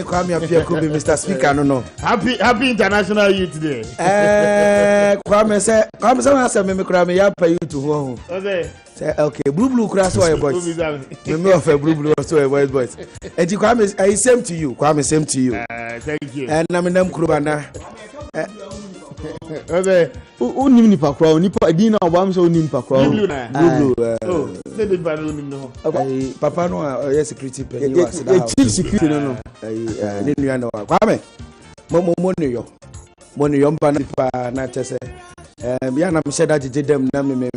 Kwame Appiah Kubi, Mr. Speaker, no. Happy International Youth Day. Kwame say me Kwame ya pay you to home. Say okay, blue cross or boys. Me of a blue so boys. And Kwame, I same to you. Kwame same to you. Thank you. And I'm them Krubana. Unim ni pakro nipa dina obam so unim pakro blue say the bad no papa no yes security pen you was that chief security no ni nua no Kwame mo ni yo mba na na chese ya na me sheda jeje dem na me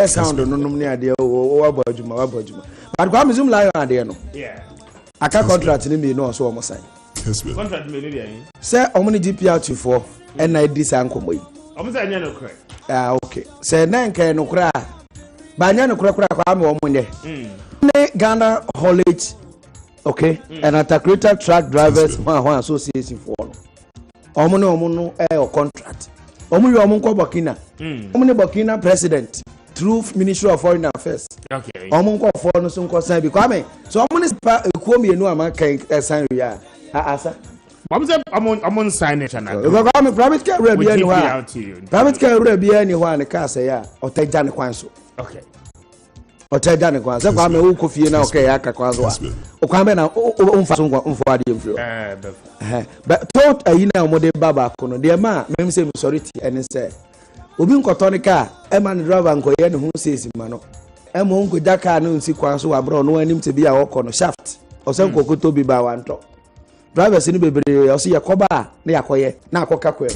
sound no num ni ade o wabajuma but Kwame zoom lion ade no aka contract ni me no so o mo sign contract me ni dey say o mo ni GPR24 and I dis ankomo yi o mo say anya no kra okay say na nkan no kra ba anya no kra Kwame o mo ne Ghana haulage okay and Integrated Truck Drivers Association for no o contract omo yo omo nko Burkina omo ne Burkina president through Ministry of Foreign Affairs okay omo nko for no so nko sign bi Kwame so omo ne pa ekuo mienu amaka sign ya asa I'm on sign it and Kwame private car re bia ni wa private car re bia ni wa ne ka say ya otaja ne kwan so okay otaja ne kwan so Kwame wo kofie na okay ya ka kwan so o Kwame na o mfa so mfo ade mflo but thought ayi na mo de baba ko no de ma mem say sorry ti ene say obi nkoto ne ka e ma ne driver nkoye ne ho sesi ma no e mo nko jaka no nsi kwan so wabro no anim te bia wo ko no shaft o se nkokoto bi ba wanto drivers ni bebre o se yakoba na yakoye na akoka kwa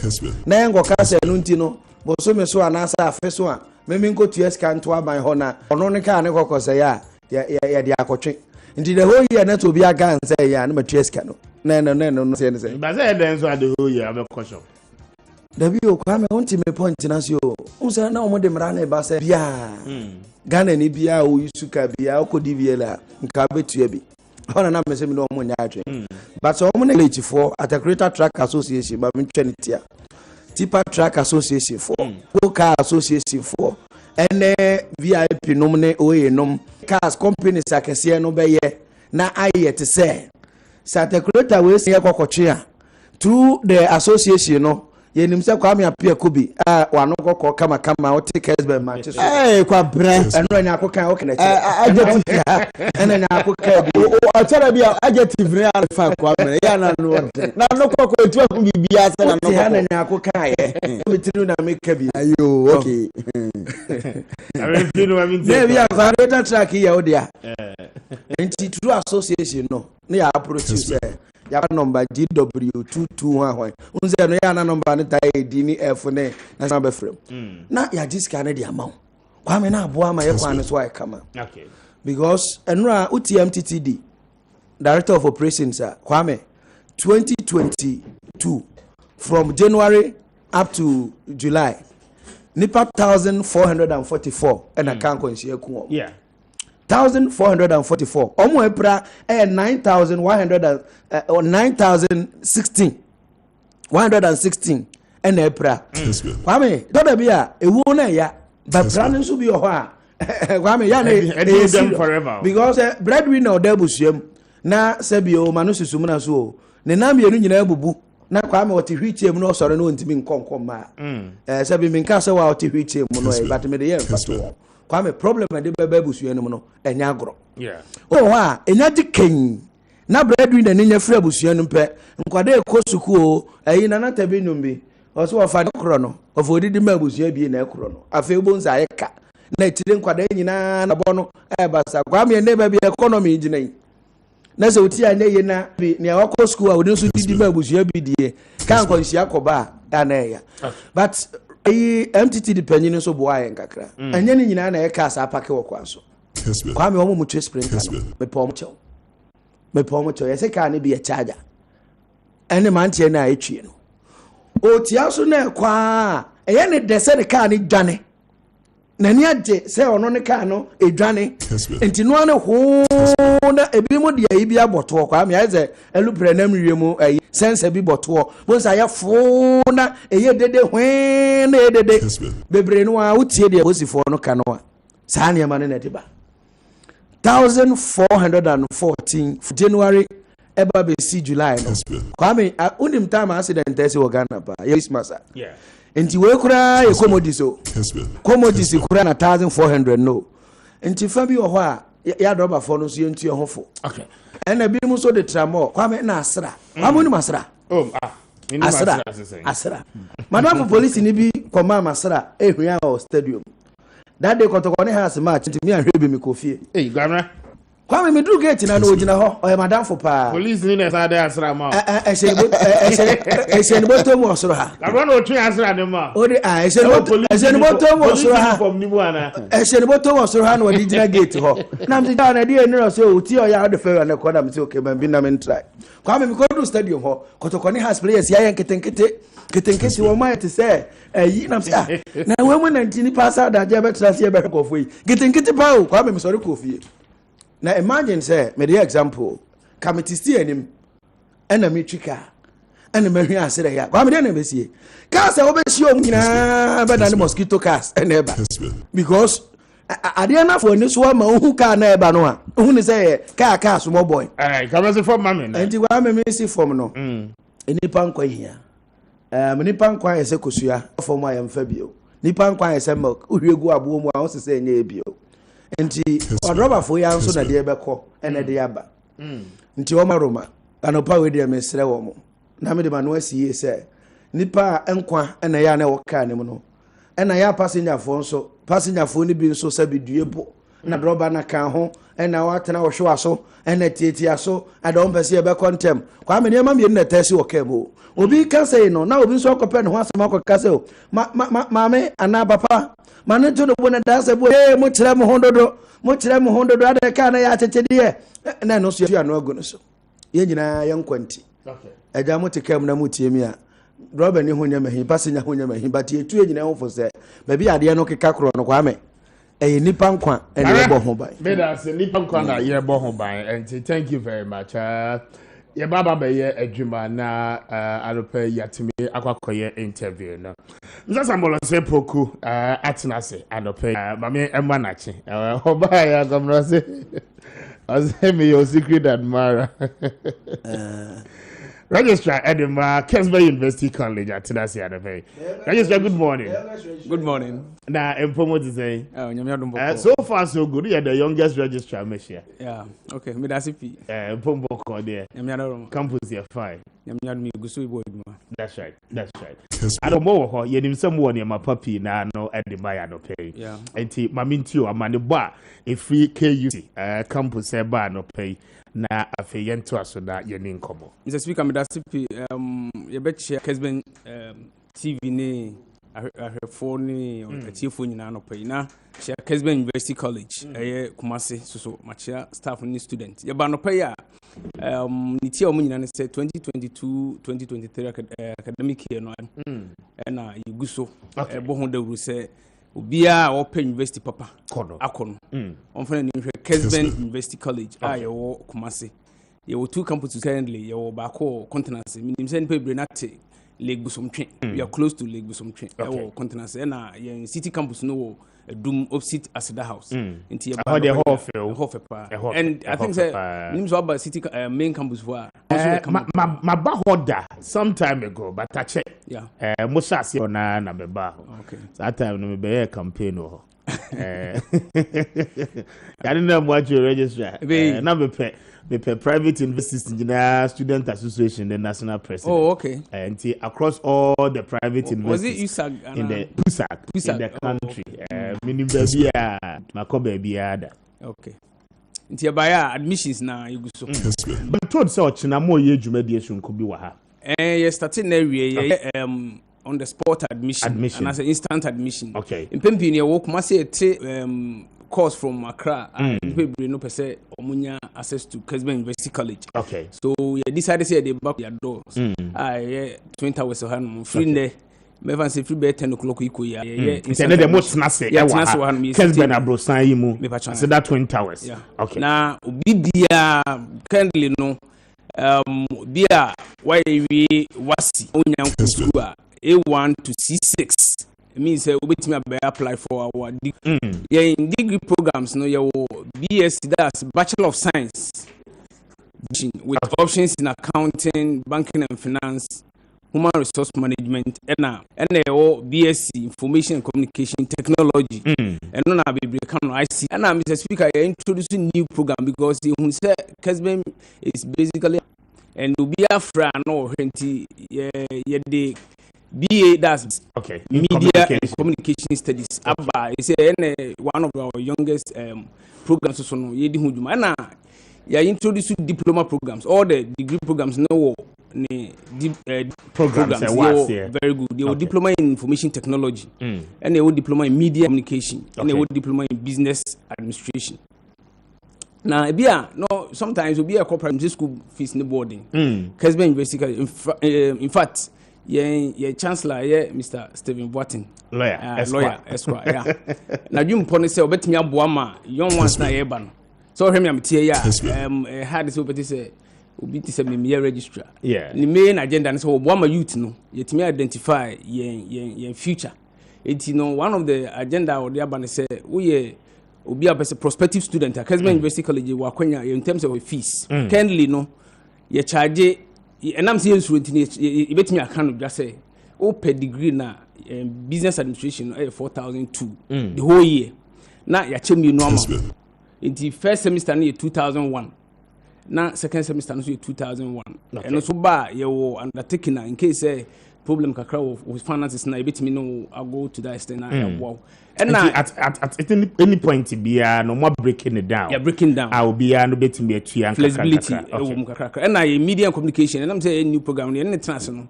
na ngoka se no nti no bo so me so anasa afeso a memi nko ts kan to aban ho na ono ne ka ne kokose ya de akotwe nti the whole year na to bi aga nse ya na ma ts kan no no say ne say ba say den so the whole year am caution Dabi o Kwame wonti me point na so o say na o de mra na ba say bia Ghana ni bia o isuka bia o kodi biela nka betua bi ona na me say me no mo nya atwe but so mo na lechifo Integrated Truck Association ba me twene tia Tipa Truck Association for Car Association for ene VIP nom ne oye nom cars companies akese no be ye na aye te say Integrated we say kokotwe a through the association no yenim se Kwame Appiah Kubi wano kokko kama o te Kessben Maakye so kwa bre enro nya akoka o kene adjective ene nya akoka bi o tara bi adjective ne alfa Kwame ya na no na no kokko etu afu bibia se na no kokko ene nya akoka ye bitiru na make bi ayo okay I mean ne bi Integrated Truck ya o dia enti through association no ne ya approach you say ya number GW22 unze no ya na number ne tai di ni F ne na sama be frem na ya diska ne di amount Kwame na abo ama ye kwan so ai kama okay because enra UTMTTD Director of Operations Kwame 2022 from January up to July nipa 1444 and account konsie ku yeah 1444 omo epra 9100 or 9016 116 and epra Kwame dodo bia ewu na ya ba brand nso bi ho a Kwame ya na forever because breadwinner odabusuam na sebio manu susum na so ne nam yenu nyina bubu na Kwame wote hwitiem no sore no ntimi nkonkom ma sebi minka se wa wote hwitiem no e but me de ye mfato Kwame problem de beba busuanum no enya agro yeah ha enya diken na breadwinner ne nya fra busuanum pe nkwade ekosuku o ayi na natabi numbi o so ofa kro no ofodi di ma busua bi na ekro no afa bonza ayeka na etire nkwade nyina na bo no basa Kwame ne ba bi economy ginai na se oti anya ye na bi ne akọ school a wodi so di ma busua bi die kan kwansia koba na ya but MTT depending so boy en kakra anya ni nyina na e ka sa pake wo kwa so Kwame omo mutu sprinter me pom cho ye se ka ne bi e charger ene man tie na etwie no o tia so na kwa eye ne de se ne ka ne dwane na ni age se ono ne ka no edwane enti no ane ho na ebi mo de ayi bi aboto kwa me aze elupre na mwie mu ayi sense bi boto bo sa ya fo na eye dede hwen na dede bebre no a utie de bosifo no ka no a sa ne ma ne na tiba 1414 January eba be see July no Kwame unim time accident ese wo Ghana pa Christmas yeah enti we kura e commodity kura na 1400 no enti fa bi wo ho a ya droba fo no so ye ntu ho fo okay ena bi mu so de tramo Kwame na asra Kwame ni masra asra madam police ni bi koma masra ehua o stadium that day kotokone house match enti me ahwe bi me kofie Ghana Kwame me do gate na no ogina ho o madam for pa police ni na sa dey asra ma ese ni boto mu osoro ha abro na otun asra ne ma o de ese ni boto mu osoro ha ese ni boto mu osoro ha na odi gina gate ho na me da na dey ni ro so oti o ya de fe na ko na me say okay man bi na me try Kwame me go do stadium ho kotokone house players ya ketenkete wo ma te say yi na me say na we mu 19 pass out da je be trase e be kofo yi ketenkete pa o Kwame me sorry kofie. Now imagine say me the example committee still anim ena me twika ena me hwe asere ya kwa me dey na be sie ka say obesi om nyina be da mosquito cast ena eba because ade na for ni so ma hu ka na eba no a hu ni say ka small boy come say from mama na enti kwa me see from no enipa nkwa hia nipa nkwa ese kosua from ayamfa bio nipa nkwa ese milk uhwegu abo mu a wo se enye bio nti odroba fo ya nso na de ebekọ ene de yaba nti o maroma anopa we de mesre wo mo na me de ma no asiye se nipa enkwa ene ya na wo ka ne mu no ena ya passenger fo ni bi nso sabi duebo na droba na kan ho ena wa tena wo hwe aso ena tietia so adom pese ebekọ ntem kwa me ne ma me na tesi wo ka mo obi ka say no na obi nso akọpe ne ho asem akọka say maame ana papa manu to no bona da se bo mo kire mo hondodo ada ka na ya tetede na no so ya no agu no so ye nyina ye nkwanti okay eja mo tekam na mo tie mi a droba ni honya mahi passenger honya mahi but ye tu ye nyina ho fo se ba bi ade no keka kro no Kwame nipa nkwa ene bo ho ban me da se nipa nkwa na ye bo ho ban and thank you very much ye baba be ye adwuma na alope yatimi akwakoye interview no nza mbolo se poku atina se alope mame emma nachi oba ya gomro se ose me your secret admirer Registrar Edinburgh, Kessben University College at Tinasi Adafe. Registrar, good morning. Good morning. Now, informal to say. So far, so good. You're the youngest registrar, Messia. Yeah, okay. Me that's it. Pombo there. Campus here, fine. That's right. I don't know. You need someone in my puppy now, no Edinburgh, no pay. Yeah. And Mamintio, I'm on the bar. A free KUC campus, a bar, no pay. Na afeyento aso da yeni nkomo Mr. Speaker, me da sipi ye betche Kessben TV ne ahwefo ne atiefo nyina no pai na che Kessben University College Kumasi so machia staff ni student ye ba no pai a ni tia omu nyina ne say 2022-2023 academic year no na yiguso bo ho da ru say obia open university papa akono onfana ni hwe Kessben University College ayo Kumasi ye wo two campuses currently ye wo baako continents minim say npa brenate Lake Busomtwe we are close to Lake Busomtwe wo continents na ye city campus no wo Dum opposite Asida House into your and I think say names about city main campus for my bahoda some time ago but I check Musa si na meba okay that time no be campaign o I didn't know what you register na me private investors engineer student association the national president okay and across all the private investors was it USAG in the USAG in the country meaning baby mako baby ada okay ntia baya admissions na yuguso but told so china mo ye dwuma die sunko bi wa ha you started na wie on the spot admission and as an instant admission okay in pempi ne wo kuma say course from Accra people no per se omunya access to Kessben University College okay so you decided say they back your doors 20 hours of hand free there Mevan say free be 10 o'clock iko ya. Say the most na say e wa. Kessben abrosan yi mu. Say that Twin Towers. Okay. Na obi dia kindly no bia why we wasi onyanko school A1 to C6. It means we apply for our degree programs. No, your BSc, that's Bachelor of Science, with options in accounting, banking and finance, human resource management, and BSc Information and Communication Technology. And no, I be become IC. And I'm Mr. Speaker, I introducing new program because the Kessben is basically and to be a friend or the BA, that's okay. Media and Communication Studies. Abba is one of our youngest programs. So no, you introduce diploma programs. All the degree programs no programs very good. They will diploma in information technology, and they will diploma in media communication, and they will diploma in business administration. Now, no, sometimes will be a corporate school fees in the boarding. Kessben basically, in fact. Yeah, Chancellor, Mr. Stephen Boatin, lawyer, Esquire. Yeah. Now you pon say obet me aboama young ones na yeban. So him am tie ya had this obet say obi ti say me registrar. Yeah. The main agenda is aboama youth no yetimi identify yen future. It one of the agenda or the aban say we obi a prospective student at Kessben University College wa kwanya in terms of fees. Kindly no ye charge. And I'm saying, you bet me, I can't just say, per degree now, business administration, 4,002 the whole year. Now, you're changing normal. In the first semester, near 2001. Now, second semester, near 2001. And also, you're undertaking in case problem with finances, now, you bet me, no, I'll go to that extent. Wow. And now, at any point, be no more breaking it down. Yeah, breaking down. I will be no betting me flexibility. And I media and communication, and I'm saying new program, and international.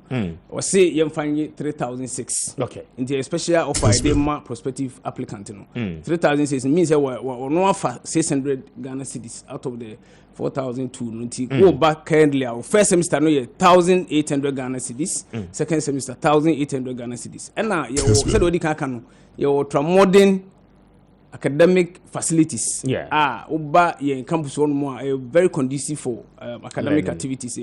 Or say you find 3,006. Okay. In the special offer, they prospective applicant. 3,006 means we're no offer 600 Ghana cedis out of the 4,002. Go back currently. Our first semester, no, 1,800 Ghana cedis. Second semester, 1,800 Ghana cedis. And now you said what you can. Your ultra-modern academic facilities. Yeah. Uba ye campus one more very conducive for academic activities.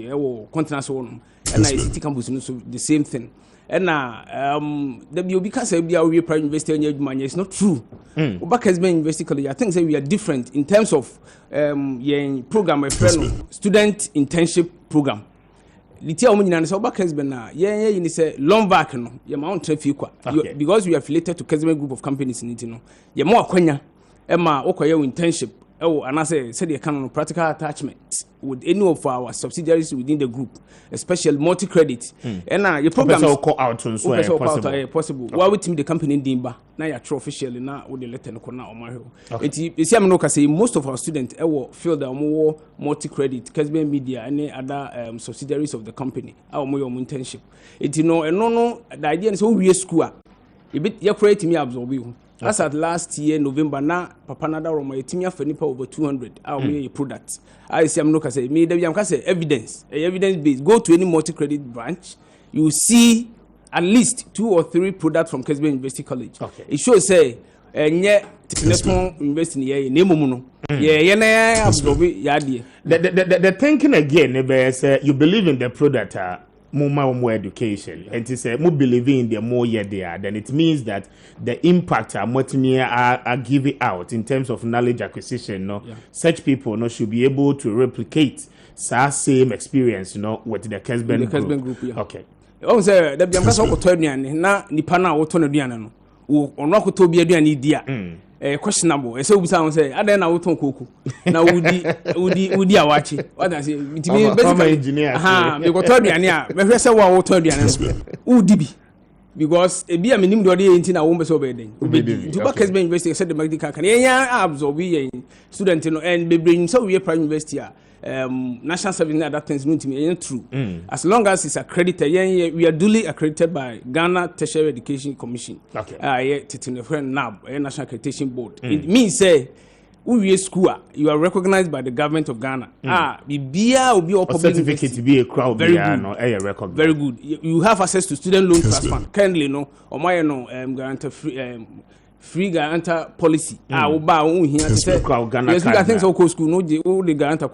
Continents one, and I city campus so the same thing. And the because we are private university and it's not true. Uba Kessben University College, I think say we are different in terms of program student internship program. Litia omunyina so ba Kessben na ye say long back no ye ma on traffic kwa because we are affiliated to Kessben group of companies in it no ye ma akwanya e ma okoye internship and I say the kind of practical attachment with any of our subsidiaries within the group, especially multi-credit. And your program is call out possible. Why with the company in Dimba? Now you're true officially now with the letter no corner on my hill. You see, I'm not say most of our students feel that more multi-credit, Kessben Media, and other subsidiaries of the company. Our more internship. It no the idea is so we school. You create me absorb you. As at last year November na papa nada roma yetimia fanipa over 200 our products. I see I'm not say me dem am say evidence based. Go to any multi credit branch, you see at least 2 or 3 products from Kessben University College. Okay. It shows say enye technical university here name mu no. Yeah na absorb ya de. The thinking again you believe in the product more education and to say more believing in the more there, then it means that the impact are giving out in terms of knowledge acquisition. Such people should be able to replicate same experience with the Kessben group. Yeah. Okay. Oh, sir, the Bianca na nipana wotono duane no. Ono akoto bi aduane dia. Questionable. So we say adan na woton koku. Na udi awachi. What I say basically engineer. Me go to aduane a me hwe se wa woton aduane no. Udi bi. Because e bia menim do dey enti na wo mbe so be den. To back Kessben University said the medical can absorb student no and be bring so we private university national service and other things no to true. As long as it's accredited, we are duly accredited by Ghana Tertiary Education Commission. Okay. National Accreditation Board. It means say we school you are recognized by the government of Ghana. Bibia will be a public certificate be a crowd very good. good. No, recognized. Very good. You have access to student loan trust fund. Currently, no, or my no guarantee free guarantor policy. Oba here to say yes, I think so. School no, the guarantor of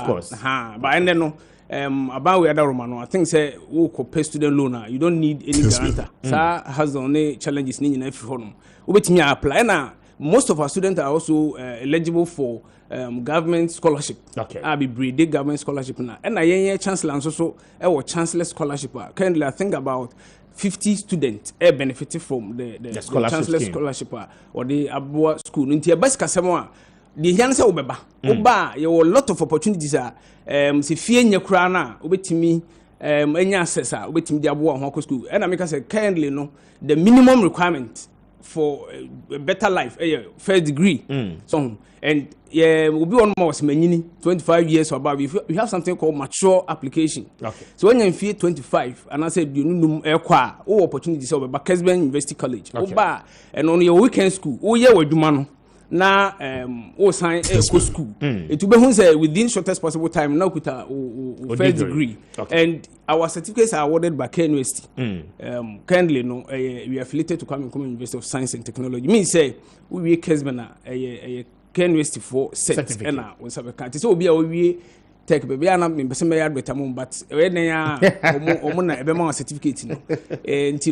course. But and then no. About we other Romano, I think say who could pay student loan. You don't need any guarantor. Sir has only challenges in every home. Which me apply now. Most of our students are also eligible for government scholarship. Okay. I be breed government scholarship now. And I chancellor and also our chancellor scholarship. Currently, I think about 50 students benefited from the chancellor scholarship or the Abua school. In the best Casamoa, the answer Obeba. Oba, you have a lot of opportunities. Si fear in your crana, obey me. Any assessor, obey me the Abua Hoko school. And I make us say kindly no the minimum requirement for a better life, first degree. So, and we'll be on more 25 years or above. We have something called mature application. Okay. So when you're 25, and I said you know opportunities over Kessben University College, and on your weekend school, na sign school. It will be say within shortest possible time now with a first degree. Okay. And our certificates are awarded by Kwame University. Kindly no we are affiliated to Kwame University of Science and Technology. Means say we Kessben a Kwame University for set and we have so we take baby ana me person me advert but we na omo na certificate no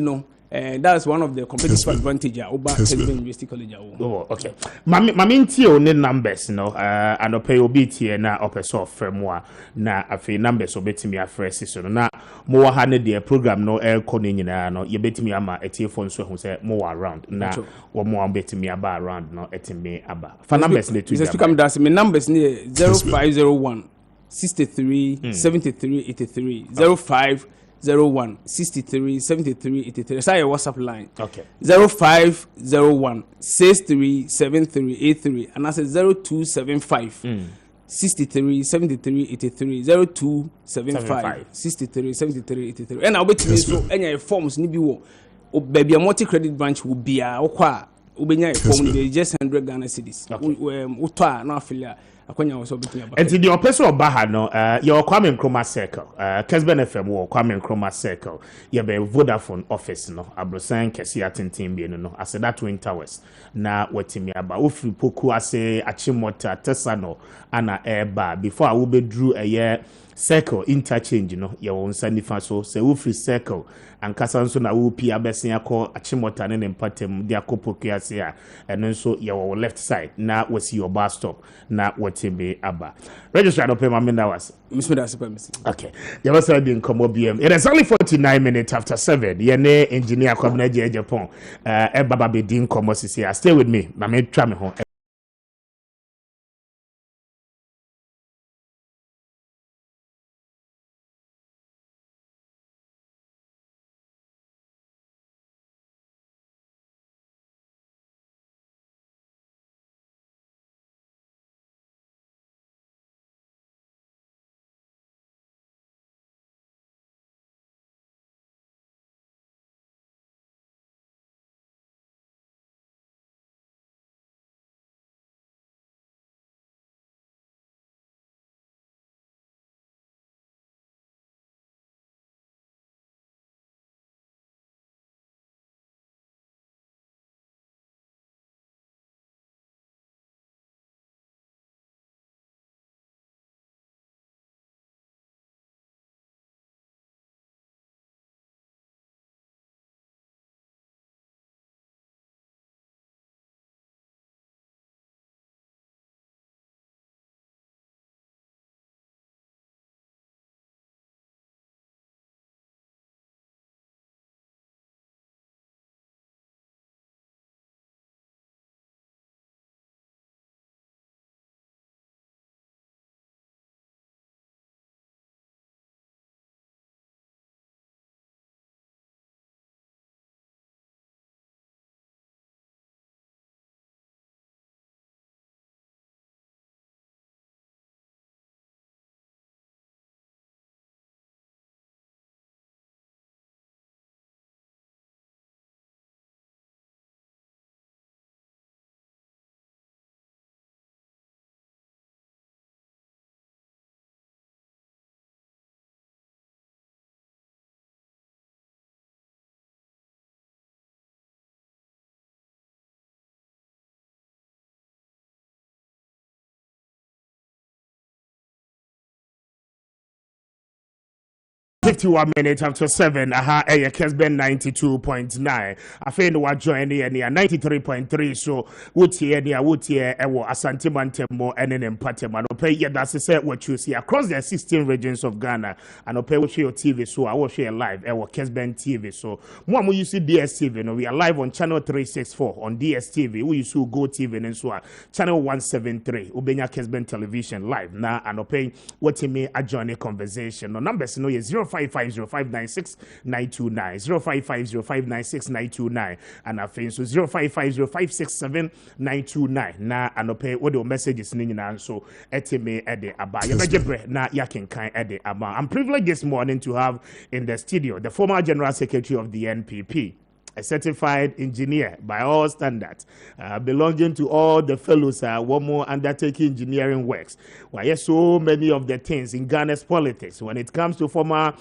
no. That's one of the competitive advantage over Kessben University College. Oh, okay. Mami ntie ne numbers no anope obi tie na opeso framework na afi numbers obetimi afresi so na mo ha ne the program no elko ne nyina no ye betimi ama etie phone so hu say mo around na wo mo betimi aba around no etimi aba. For numbers ne tu. Just come down me numbers ne 0501 63 73 83 0501 63 73 83. That's your WhatsApp line. Okay. 0501 63 73 83 and that's 0275 63 73 83 0275 63 73 83. And I'll bet you so any forms ni bi wo baby a multi credit branch will be a okwa ubenya form dey just 100 Ghana cedis. Utwa na affiliate akwanya wo so betimi aba. And the person of Baha no your Kwame Nkrumah circle Kessben FM wo Kwame Nkrumah circle ye be Vodafone office no abrosan kesi atentin bi no as that Twin Towers na watimi aba ofri poku ase achimota tesano ana eba before I will be drew a year circle interchange no ye won sanifa so se ofri circle and kasanso na wo pi abesin akọ achimota ne empatem de akopoku ase a eno nso ye wo left side na wasi your bus stop na watimi aba register no pay my was okay you must have been come BM it is only 49 minutes after 7 ye ne engineer Kwabena Japan baba be din komo sisi stay with me na me twa me ho 51 minutes after 7. Kessben 92.9. I find what join the 93.3. So, would here Asante Mantemo and then Patema. No pay yet that's what you see across the 16 regions of Ghana. And no pay watch your TV. So, I will share live Kessben TV. So, more you see DSTV. No, we are live on channel 364 on DSTV. We use Go TV and so channel 173. Ubenya Kessben television live now. And no pay what you may join a conversation. No numbers no is 05505969290 05505969290 and I think so 0550567929 na anope what the messages ni nyina so etime ede aba yebejebre na yakenkan ede aba. I'm privileged this morning to have in the studio the former general secretary of the NPP, a certified engineer by all standards, belonging to all the fellows one more undertaking engineering works. Why so many of the things in Ghana's politics. When it comes to former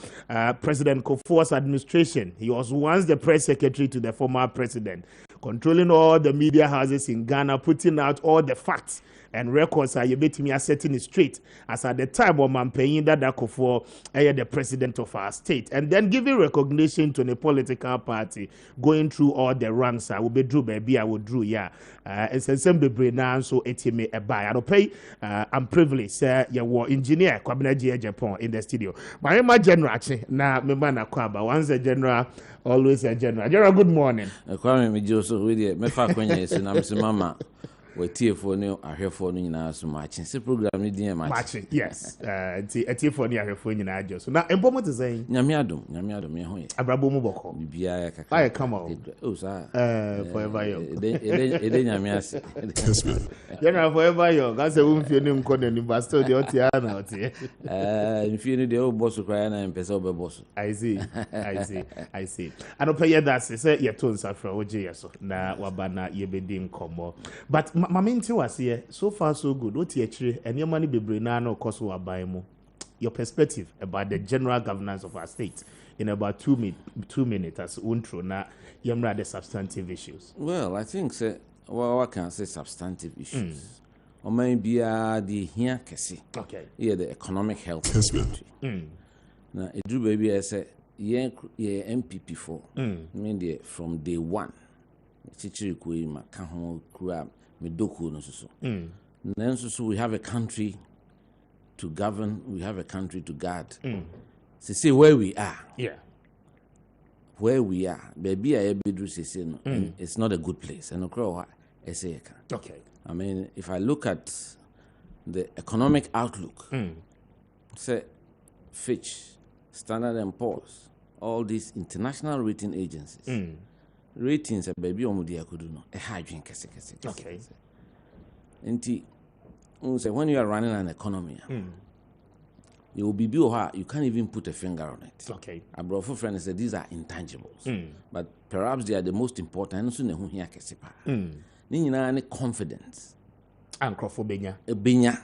President Kufuor's administration, he was once the press secretary to the former president, controlling all the media houses in Ghana, putting out all the facts and records are you betting me setting it straight as at the time of man paying that Kufuor the president of our state, and then giving recognition to the political party, going through all the ranks. I will be drew baby, I will drew it's a simple brain now, so it me a buy. I don't pay. I'm privileged, sir. You were engineer Kwame Japan in the studio. My general na me man Kwaba. Once a general, always a general. General, good morning. Kwame me Joseph with you. Me fa kwenye se na mse mama. We TF4 ne ahwefo no nyina so matching. Se program ni din matching. Yes. TF4 ne ahwefo nyina ajo. So na empomo te say. Nyame adom me ho ye. Abrabo mu boko. Bibia ya kaka. Why come on? Oh sir. Forever young. Ede nyame ase. General forever young. Gas e wumfie ne mko na university de otia na otie. Mfie ne de o boss kra na mpese obe boss. I see. I don't pay that say ye to nsafra oje yeso na wabana ye bedi nkomo. But my main thing was here, so far so good. What you actually and your money be bring now cost your perspective about the general governance of our state in about 2 minutes as intro now yamra the substantive issues. Well, I think say what can I say substantive issues. Or maybe the here kesi. Okay. Yeah, the economic health of the country. Now it do baby I say yeah MPP for mean the from day one. Chichiri kui makaho kura medoku no so. Then so we have a country to govern, we have a country to guard. So see where we are. Yeah. Where we are. Baby I bedru say no. It's not a good place. And okay. I mean, if I look at the economic outlook, say Fitch, Standard & Poor's, all these international rating agencies. Ratings a baby omudi akudu no e ha adwen kese. Okay. Enti say when you are running an economy, you will be you can't even put a finger on it. Okay. Abrofo friend said these are intangibles, but perhaps they are the most important. So ne hu hia kese pa. Ni nyina ne confidence. Ankrofo benya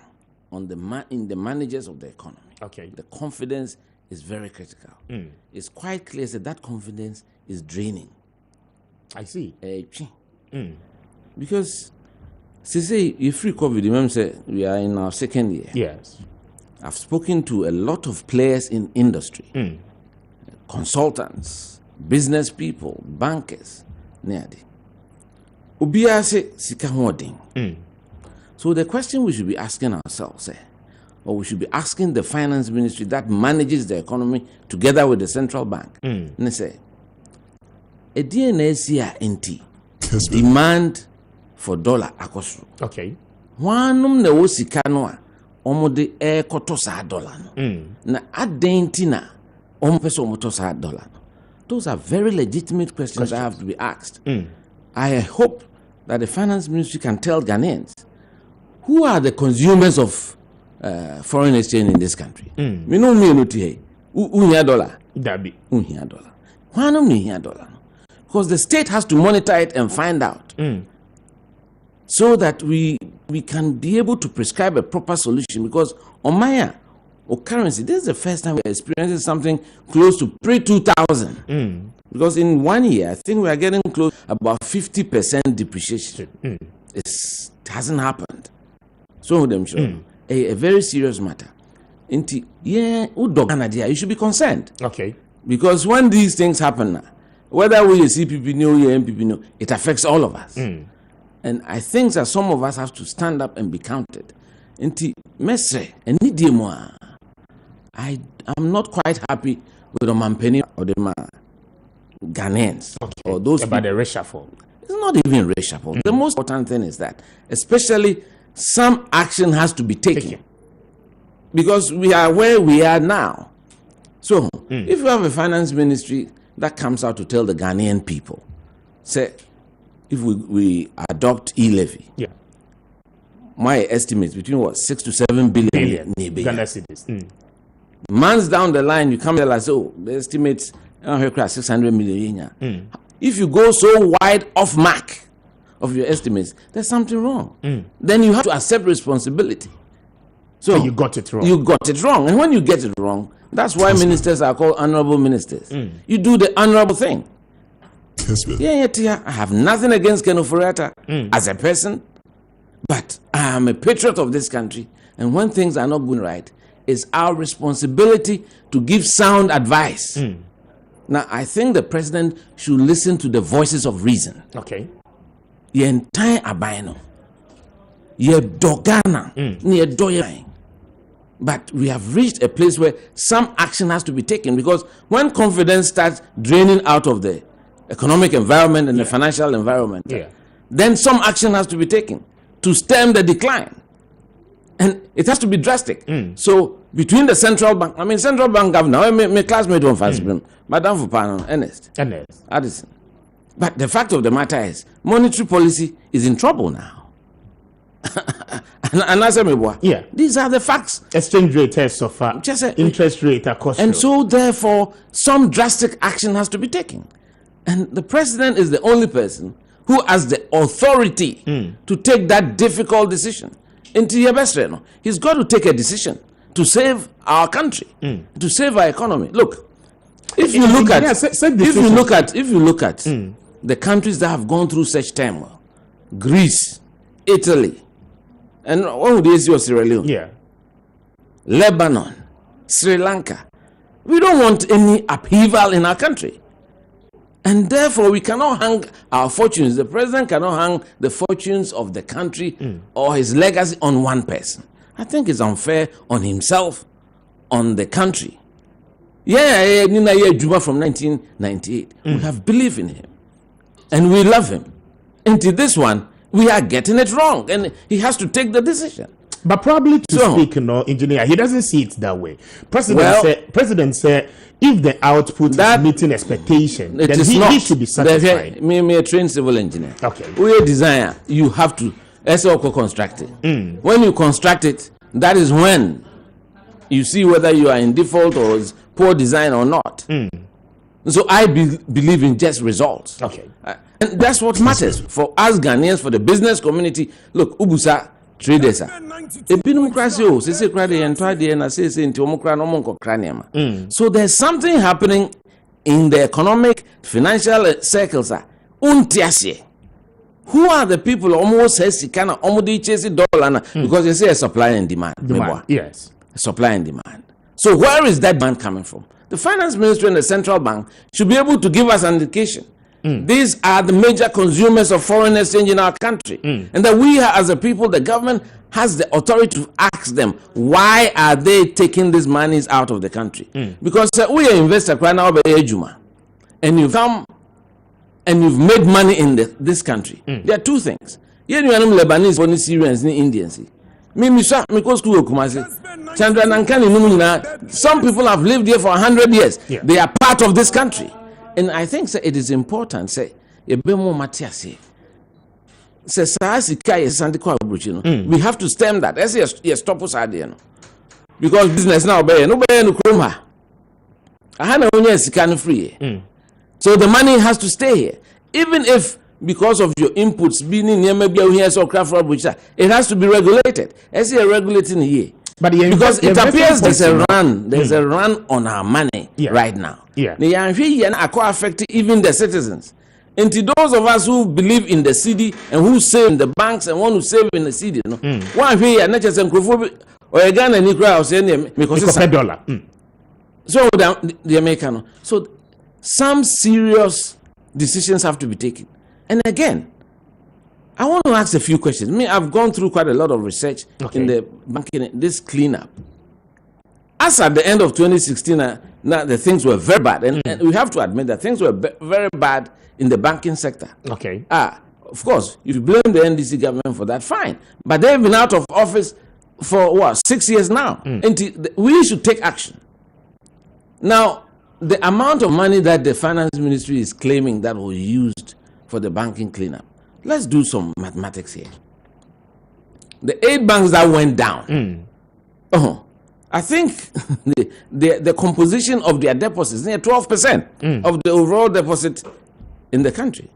on in the managers of the economy. Okay. The confidence is very critical. It's quite clear that confidence is draining. I see. Because, say, you free COVID, remember, say, we are in our second year. Yes. I've spoken to a lot of players in industry, consultants, business people, bankers, Ubia say, sika hoarding. So the question we should be asking ourselves, or we should be asking the finance ministry that manages the economy together with the central bank, and say, a DNAC NT demand for dollar akosro. Okay. One ne wosika no a omode e koto sa dollar no. Na adentina ompese omoto sa dollar no. Those are very legitimate questions that have to be asked. I hope that the finance ministry can tell Ghanaians who are the consumers of foreign exchange in this country. Me no me no tie. Unya dollar. Dabi. Unya dollar. Why no me here dollar? Because the state has to monitor it and find out so that we can be able to prescribe a proper solution. Because on Maya or currency, this is the first time we're experiencing something close to pre-2000. Because in 1 year, I think we are getting close about 50% depreciation. It hasn't happened. So them sure a very serious matter. Inti, yeah, you should be concerned. Okay. Because when these things happen, whether we CPP know or MPP know, it affects all of us. And I think that some of us have to stand up and be counted. Inti, mesre, I'm not quite happy with the Mampeni or the Ghanaians. Okay. Or those about the reshuffle. It's not even reshuffle. The most important thing is that, especially, some action has to be taken. Because we are where we are now. So, if you have a finance ministry that comes out to tell the Ghanaian people, say, if we adopt e-levy, my estimate between 6 to 7 billion Ghana cedis. Months down the line, you come tell us, oh, the estimate's 600 million. If you go so wide off mark of your estimates, there's something wrong. Then you have to accept responsibility. So you got it wrong. You got it wrong. And when you get it wrong, that's why ministers are called honorable ministers. You do the honorable thing. I have nothing against Ken Oforiatta as a person, but I am a patriot of this country. And when things are not going right, it's our responsibility to give sound advice. Now, I think the president should listen to the voices of reason. Okay. The entire Abino. Ye Dogana. But we have reached a place where some action has to be taken, because when confidence starts draining out of the economic environment and the financial environment, then some action has to be taken to stem the decline. And it has to be drastic. So between the central bank, central bank governor, my classmate on first, Madam Fupano, Ernest Addison. But the fact of the matter is, monetary policy is in trouble now. And these are the facts. Exchange rate has suffered. Interest rate are costly. And so therefore, some drastic action has to be taken. And the president is the only person who has the authority to take that difficult decision. He's got to take a decision to save our country, to save our economy. Look, if you look at the countries that have gone through such turmoil, Greece, Italy, and what would you see, Sierra Leone, Lebanon, Sri Lanka, we don't want any upheaval in our country. And therefore, we cannot hang our fortunes. The president cannot hang the fortunes of the country or his legacy on one person. I think it's unfair on himself, on the country. Juba from 1998. We have believed in him. And we love him. Until this one, we are getting it wrong. And he has to take the decision. But probably speak, engineer, he doesn't see it that way. President said, if the output is meeting expectation, then he should be satisfied. Me a trained civil engineer. Okay. We a designer. You have to construct it. When you construct it, that is when you see whether you are in default or is poor design or not. So I believe in just results. Okay. And that's what matters for us Ghanaians, for the business community. Look, Ubusa traders. So there's something happening in the economic, financial circles. Who are the people almost says kind of almost chasing dollar because they say a supply and demand. Yes. Supply and demand. So where is that demand coming from? The finance ministry and the central bank should be able to give us an indication. These are the major consumers of foreign exchange in our country. And that we as a people, the government has the authority to ask them, why are they taking these monies out of the country? Because we are investors right now, and you've come and you've made money in this country. There are two things. Lebanese, Syrians, Indians. Some people have lived here for 100 years. They are part of this country. And I think it is important, we have to stem that. Stop us at the end. Because business now, so the money has to stay here. Even if, because of your inputs, it has to be regulated. Regulating here. But because it appears there's a run on our money right now. Affect even the citizens. And to those of us who believe in the city and who save in the banks and want to save in the city, one here, not just or a Ghana ni kura saying because it's $1. So the American. So some serious decisions have to be taken. And again, I want to ask a few questions. I've gone through quite a lot of research in the banking, this cleanup. As at the end of 2016, now the things were very bad, and we have to admit that things were very bad in the banking sector. Okay. Of course, if you blame the NDC government for that, fine. But they've been out of office for 6 years now. And we should take action. Now, the amount of money that the finance ministry is claiming that was used for the banking cleanup, let's do some mathematics here. The 8 banks that went down, I think the composition of their deposits is near 12% of the overall deposit in the country.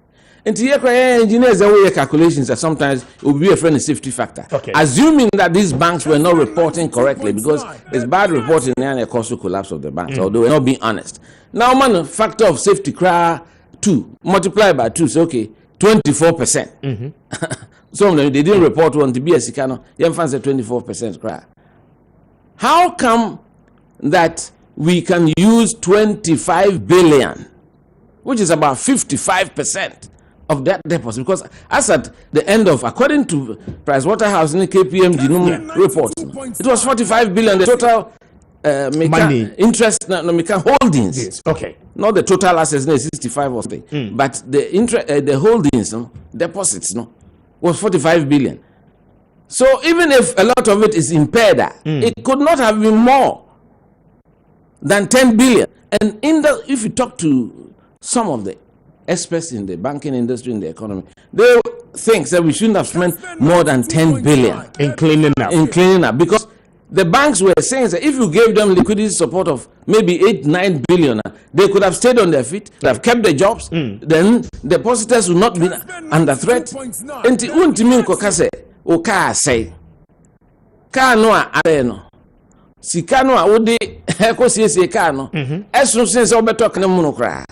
And to engineers away calculations that sometimes it will be a friendly safety factor. Okay. Assuming that these banks were not reporting correctly, because it's bad reporting and a causal collapse of the banks, although we're not being honest. Now, man, factor of safety cry 2 multiplied by 2, so okay, 24%. Some of them they didn't report one to be a Sikano, young fans at 24% cry. How come that we can use 25 billion, which is about 55% of that deposit? Because as at the end of, according to Pricewaterhouse and KPMG reports, it was 45 billion, the total money interest holdings. Yes. Okay. Not the total assets, 65 or something, but the interest, the holdings, deposits, was 45 billion. So even if a lot of it is impaired, it could not have been more than 10 billion. And if you talk to some of the experts in the banking industry, in the economy, they think that we shouldn't have spent more than 10 billion in cleaning up. Because the banks were saying that if you gave them liquidity support of maybe 8-9 billion, they could have stayed on their feet, could have kept their jobs, then depositors would not be under threat. Oka say car no a sika no a wode eko siesie car no esun sense obeto kana mu no kra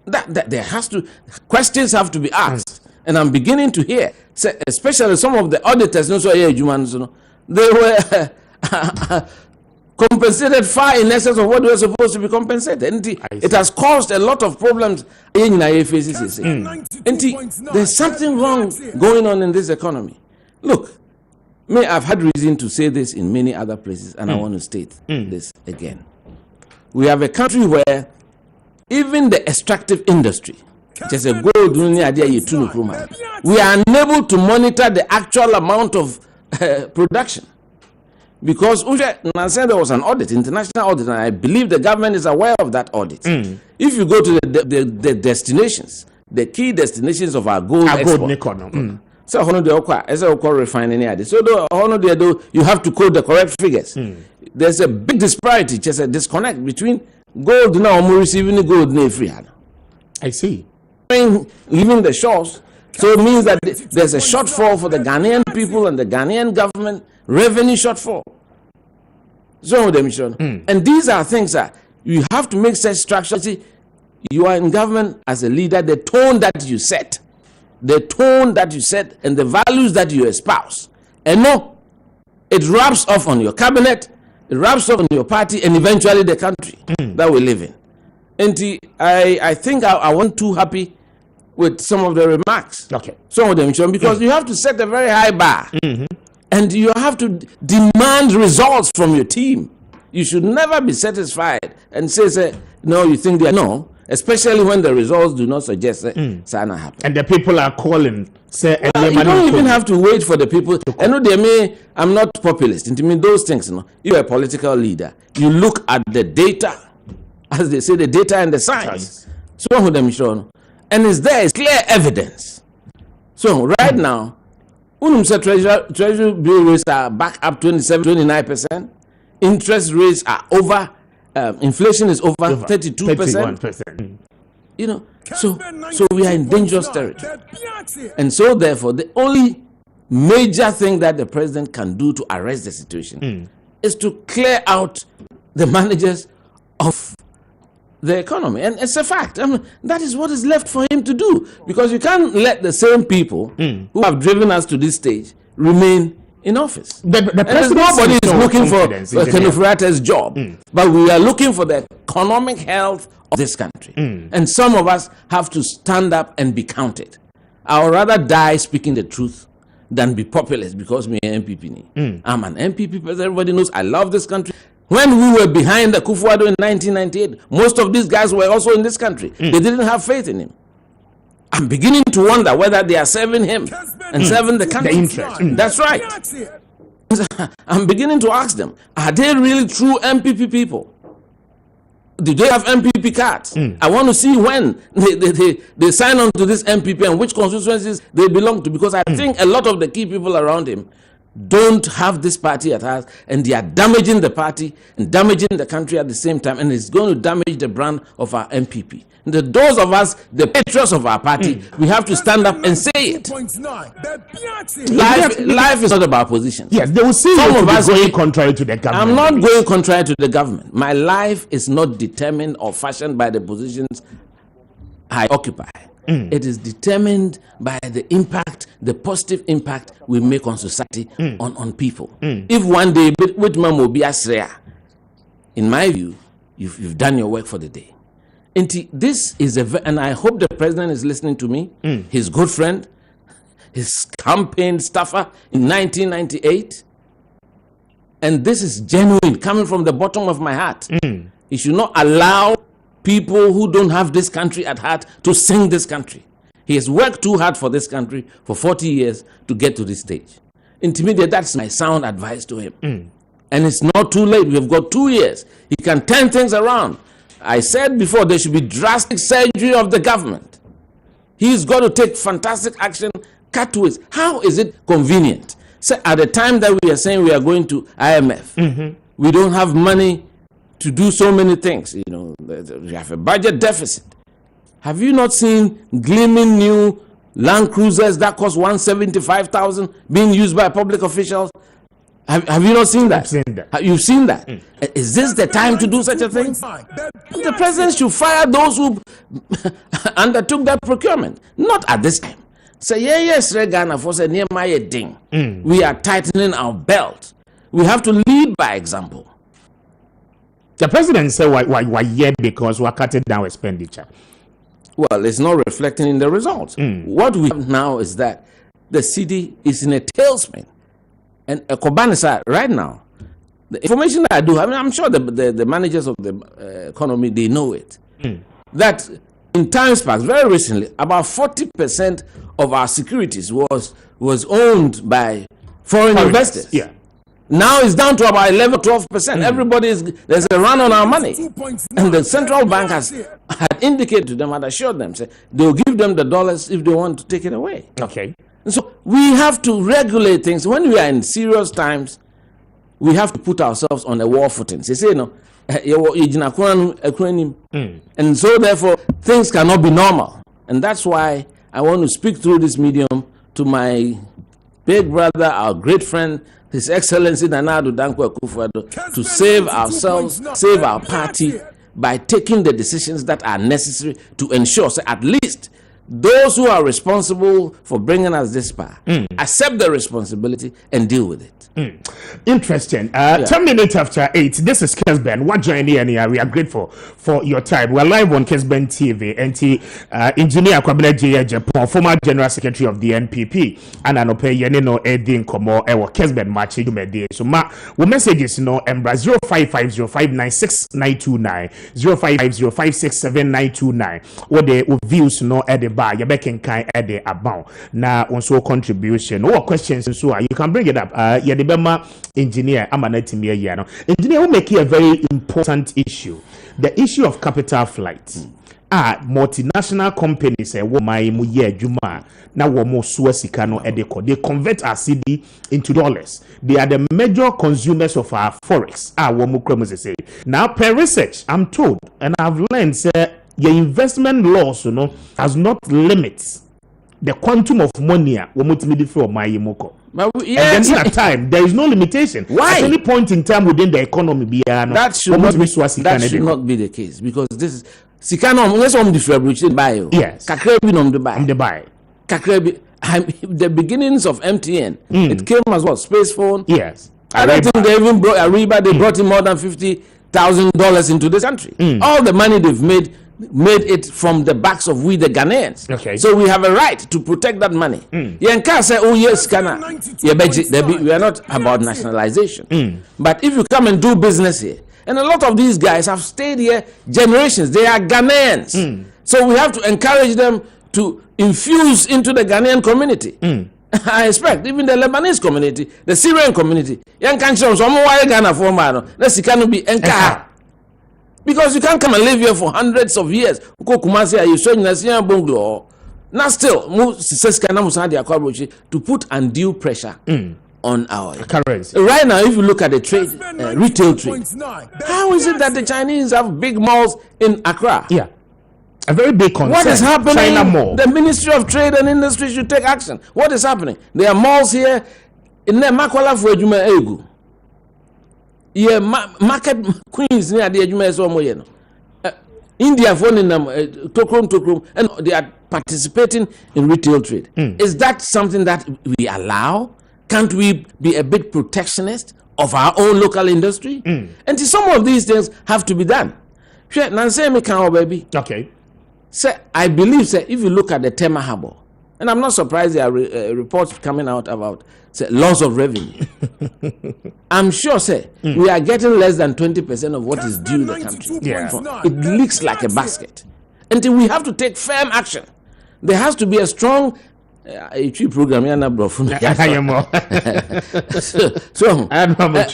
that there has to questions have to be asked, and I'm beginning to hear, especially some of the auditors no so here adwuma no, they were compensated far in excess of what they were supposed to be compensated. And it has caused a lot of problems in faces. There's something wrong going on in this economy. Look, I've had reason to say this in many other places, and I want to state this again. We have a country where even the extractive industry, which is a gold idea, we are unable to monitor the actual amount of production. Because there was an audit, international audit, and I believe the government is aware of that audit. If you go to the destinations, the key destinations of our gold export, so refining, so you have to quote the correct figures. There's a big disparity, just a disconnect between gold now receiving the gold in free. I see. Leaving the shores, so it means that there's a shortfall for the Ghanaian people and the Ghanaian government, revenue shortfall. So and these are things that you have to make such structures. You are in government as a leader, the tone that you set, and the values that you espouse, and no, it rubs off on your cabinet, it rubs off on your party, and eventually the country that we live in. And I think I wasn't too happy with some of the remarks. Okay. Some of them, because you have to set a very high bar, and you have to demand results from your team. You should never be satisfied and say no, you think they are no. Especially when the results do not suggest that sana happen. And the people are calling. You don't even have to wait for the people. I know I'm not populist. Into me those things. You're a political leader. You look at the data, as they say, the data and the science. So and it's clear evidence. So right now, treasury bill rates are back up 27-29%. Interest rates are over. Inflation is over 32%. So we are in dangerous territory. And so therefore, the only major thing that the president can do to arrest the situation is to clear out the managers of the economy. And it's a fact. That is what is left for him to do. Because you can't let the same people who have driven us to this stage remain in office. The president nobody is looking for Kenufurate's job, but we are looking for the economic health of this country. And some of us have to stand up and be counted. I would rather die speaking the truth than be populist because me an MPP. I'm an MPP person. Everybody knows I love this country. When we were behind the Akufo-Addo in 1998, most of these guys were also in this country. They didn't have faith in him. I'm beginning to wonder whether they are serving him and serving the country. The interest. That's right. I'm beginning to ask them, are they really true MPP people? Do they have MPP cards? I want to see when they sign on to this MPP and which constituencies they belong to, because I think a lot of the key people around him don't have this party at heart, and they are damaging the party and damaging the country at the same time, and it's going to damage the brand of our MPP. And those of us, the patriots of our party, we have to stand up and say it. Life is not about positions. Yes, they will see some of us going contrary to the government. I'm not going contrary to the government. My life is not determined or fashioned by the positions I occupy. It is determined by the impact, the positive impact we make on society, on people. If one day Whitman will be Asrea, in my view, you've done your work for the day. And this is and I hope the president is listening to me, his good friend, his campaign staffer in 1998. And this is genuine, coming from the bottom of my heart. You should not allow people who don't have this country at heart to sing this country. He has worked too hard for this country for 40 years to get to this stage. And to me, that's my sound advice to him. And it's not too late. We have got 2 years. He can turn things around. I said before, there should be drastic surgery of the government. He's got to take fantastic action, cut to it. How is it convenient? So at the time that we are saying we are going to IMF, we don't have money to do so many things. You know, we have a budget deficit. Have you not seen gleaming new Land Cruisers that cost 175,000 being used by public officials? Have you not seen that? I've seen that. You've seen that. Is this the time to do such a thing? The president should fire those who undertook that procurement. Not at this time. Say, yes, Regana for say near my ding. We are tightening our belt. We have to lead by example. The president said why yet because we're cutting down expenditure. Well, it's not reflecting in the results. What we have now is that the city is in a tailspin. And Kobanisa, right now, the information that I do, I'm sure the managers of the economy, they know it. That in times past, very recently, about 40% of our securities was owned by foreign investors. Yeah. Now it's down to about 11-12%. There's a run on our money. And the central bank had indicated to them, had assured them, say, they'll give them the dollars if they want to take it away. Okay. And so we have to regulate things. When we are in serious times, we have to put ourselves on a war footing. They say, no, and so therefore things cannot be normal. And that's why I want to speak through this medium to my big brother, our great friend, His Excellency Nana Addo Dankwa Akufo-Addo, to save ourselves, save our party by taking the decisions that are necessary to ensure, so at least those who are responsible for bringing us this far accept the responsibility and deal with it. Interesting. 10 minutes after 8, this is Kessben. What joining and we are grateful for your time. We're live on Kessben TV. And Engineer Kwame Appiah Japan, former General Secretary of the NPP, and an opinion no Edin Komo ewa Kessben Maakye Dumede. So we messages no embra 0550596929 0550567929. What the views no at the bar you can at the about now also contribution or questions so you can bring it up. Bema engineer Amanetimi Yano. Engineer will make a very important issue. The issue of capital flight. Multinational companies Juma now they convert our CD into dollars. They are the major consumers of our forex. Now per research, I'm told and I've learned your investment laws does not limit the quantum of money from my Yimoko. And then at time there is no limitation. Why? At any point in time within the economy, that should not be the case, because this is Sikano. Let's buy. Yes. Kakrebi nom the buy. The buy. Kakrebi. the beginnings of MTN, it came as what? Space phone? Yes. I don't think they even brought Ariba, they brought in more than $50,000 into this country. All the money they've made it from the backs of we the Ghanaians. Okay. So we have a right to protect that money. Yanka say, oh yes, Ghana. We are not about nationalization. But if you come and do business here, and a lot of these guys have stayed here generations, they are Ghanaians. So we have to encourage them to infuse into the Ghanaian community. I expect even the Lebanese community, the Syrian community, young countries, Ghana for man, let's be encouraged. Because you can't come and live here for hundreds of years. You show now still to put undue pressure on our currency. Right now, if you look at the trade, retail trade, how is it that the Chinese have big malls in Accra? Yeah. A very big concern. What is happening? China Mall. The Ministry of Trade and Industry should take action. What is happening? There are malls here in the Makwala for Ejuma Egu. Yeah, market queens near the Ejuma Somoyeno. India phone in them Tokrum, and they are participating in retail trade. Is that something that we allow? Can't we be a bit protectionist of our own local industry? And some of these things have to be done. Baby. Okay. Sir, I believe, sir, if you look at the Tema Harbor, and I'm not surprised there are reports coming out about loss of revenue. I'm sure, sir, we are getting less than 20% of what is due the country. Yeah. It leaks like a basket. And we have to take firm action. There has to be a strong program. So I don't know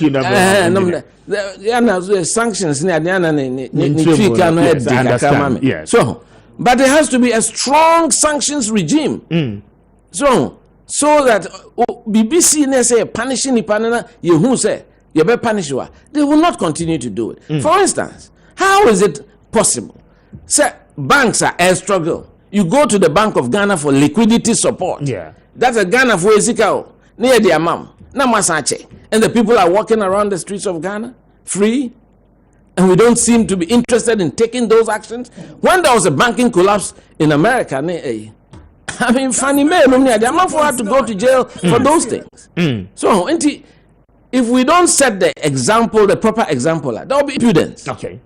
sanctions. So, but there has to be a strong sanctions regime. So that BBC say punishing the panana, you who say you be punish you, they will not continue to do it. For instance, how is it possible? Say banks are a struggle. You go to the Bank of Ghana for liquidity support. Yeah. That's a Ghana for Ezekiel near their mom. Namasache. And the people are walking around the streets of Ghana free. And we don't seem to be interested in taking those actions. When there was a banking collapse in America, I mean, Fannie Mae, the amount for her to go to jail for those things. So, if we don't set the example, the proper example, there will be impudence. Okay.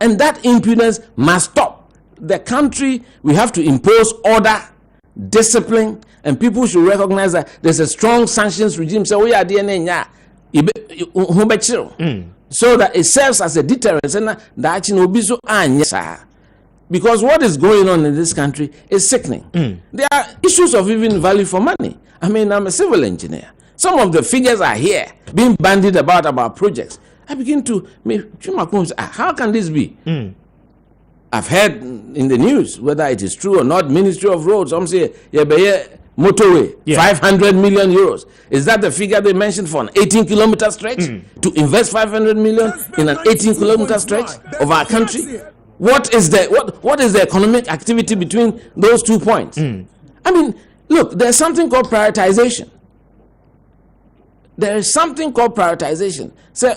And that impudence must stop. The country, we have to impose order, discipline, and people should recognize that there's a strong sanctions regime. So we are DNA, so that it serves as a deterrent. Because what is going on in this country is sickening. There are issues of even value for money. I mean, I'm a civil engineer. Some of the figures are here being bandied about projects. I begin to how can this be? I've heard in the news, whether it is true or not, Ministry of Roads, some say, motorway, 500 million euros. Is that the figure they mentioned for an 18-kilometer stretch? To invest 500 million in an 18-kilometer stretch of our country? What is the economic activity between those 2 points? I mean, look, there's something called prioritization. There is something called prioritization. So,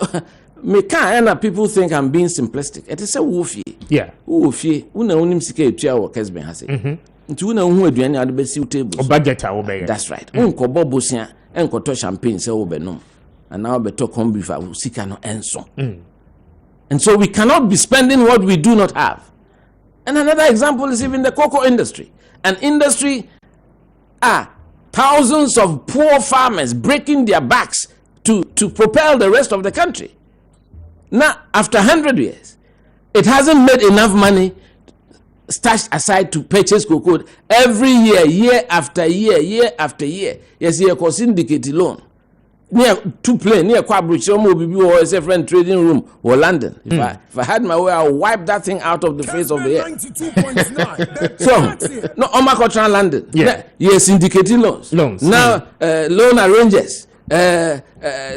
people think I'm being simplistic. It is a woofy. Yeah. Woofy. Una unim sike etua wo Kessben ha se. Nti una hu aduane ade besi table. Budget a wo be. That's right. Unko bobosia, enko to champagne se wo be nom. And now be to come beef sika no enso. And so we cannot be spending what we do not have. And another example is even the cocoa industry. An industry thousands of poor farmers breaking their backs to propel the rest of the country. Now, after 100 years, it hasn't made enough money stashed aside to purchase cocoa every year after year. Yes, you can syndicate loan. Near two plane, near Quabridge, or a friend trading room or London. If I had my way, I'll wipe that thing out of the face of the earth. So, no, Omakotran London. Yeah. Yes, syndicating loans. Now, loan arrangers,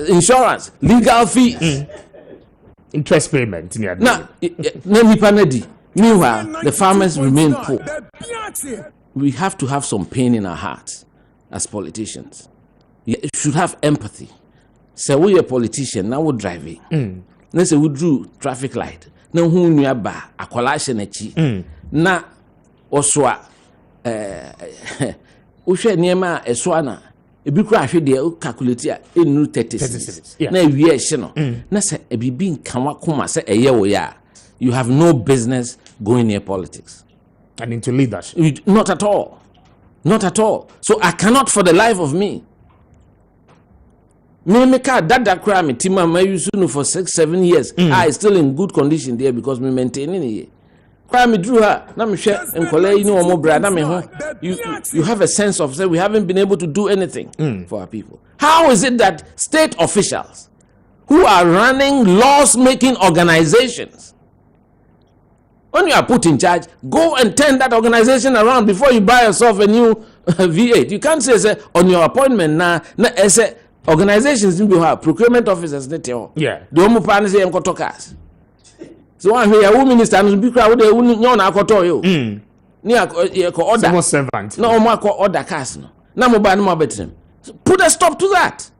insurance, legal fees. Interest payment. Now, meanwhile, the farmers remain poor. We have to have some pain in our hearts as politicians. You should have empathy. Say we a politician, now we're driving. Let's say we drew traffic light. Now who knew about a collation? Na oswa wohwɛ nneɛma a ɛso ana ebi kura ahwɛ deɛ o calculate a enu 30 cedis na ewie ɛhye no na sɛ ebibi nkanwa koma sɛ ɛyɛ wo ya you have no business going near politics and into leadership. Not at all. So I cannot for the life of me car that cry me tima my use for 6-7 years I still in good condition there because me maintaining it. Cry me drew her na me share and collect you know more brother me home. You have a sense of say we haven't been able to do anything for our people. How is it that state officials who are running laws-making organizations, when you are put in charge, go and turn that organization around before you buy yourself a new V8. You can't say on your appointment now say organizations in have procurement officers. Yeah. The only plan is to cars. So one here, who minister and be crowd they wouldn't know na koto yo. Near order. Civil servant. No more order cars no. Na mo ba no more better. Put a stop to that.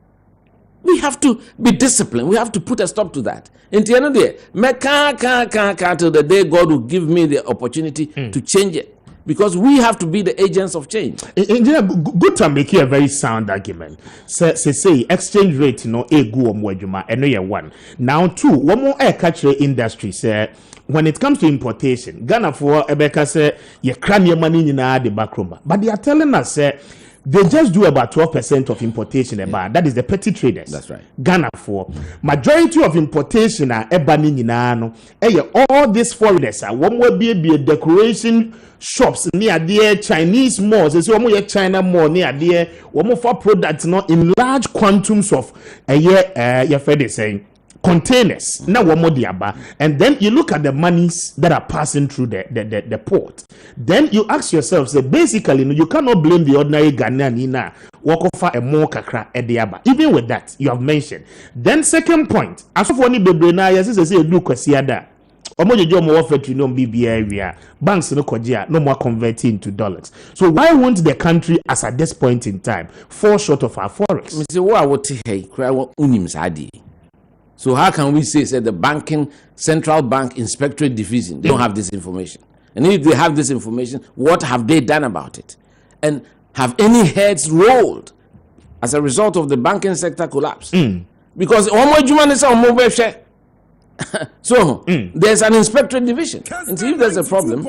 We have to be disciplined. We have to put a stop to that. In the end of the day, can't till the day God will give me the opportunity to change it. Because we have to be the agents of change. Engineer, good to make a very sound argument. Say exchange rate no go omwajuma and no one. Now two, one more air catcher industry say when it comes to importation, Ghana for Ebeka say you cram your money in the back room. But they are telling us they just do about 12% of importation about that is the petty traders. That's right. Ghana for majority of importation are ebani nyinano. All these foreigners are one will be a decoration shops near there Chinese malls. It's one China mall near there. One more for products not in large quantums of a year. You're fair saying containers now one more diaba, and then you look at the monies that are passing through the port. Then you ask yourself, say basically you cannot blame the ordinary Ghanaian in walk off a more kakra at diaba. Even with that you have mentioned. Then second point, as of one bebrena yes say do kwasiada omojejo mo offer to no BBI area banks no kojia no more converting into dollars. So why won't the country as at this point in time fall short of our forex? Mr. Wa wote hey kra unim sadi. So how can we say the central bank inspectorate division they don't have this information? And if they have this information, what have they done about it? And have any heads rolled as a result of the banking sector collapse? Because so there's an inspectorate division. And so if there's a problem,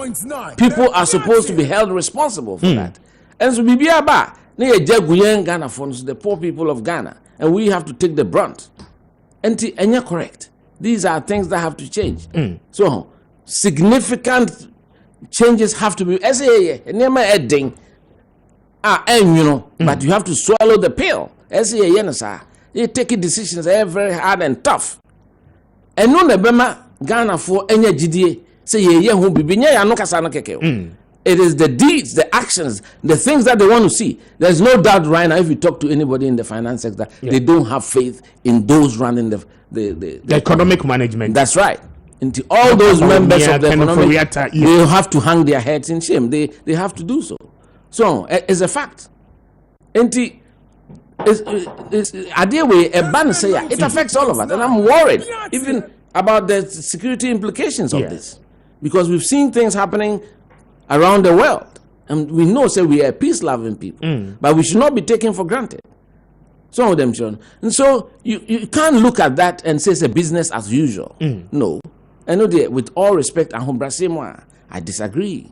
people are supposed to be held responsible for that. And so Ghana funds the poor people of Ghana, and we have to take the brunt. And you're correct. These are things that have to change. So significant changes have to be. But you have to swallow the pill. You take decisions very hard and tough. And no nebema Ghana for any GDA say it is the deeds, the actions, the things that they want to see. There's no doubt right now if you talk to anybody in the finance sector, they don't have faith in those running the economic management. That's right. And all those members of the economic, they have to hang their heads in shame. They have to do so. So it's a fact. And it affects all of us, and I'm worried even about the security implications of this, because we've seen things happening around the world, and we know we are peace-loving people, but we should not be taken for granted. Some of them should. And so you can't look at that and say it's a business as usual. No, I know with all respect, I disagree.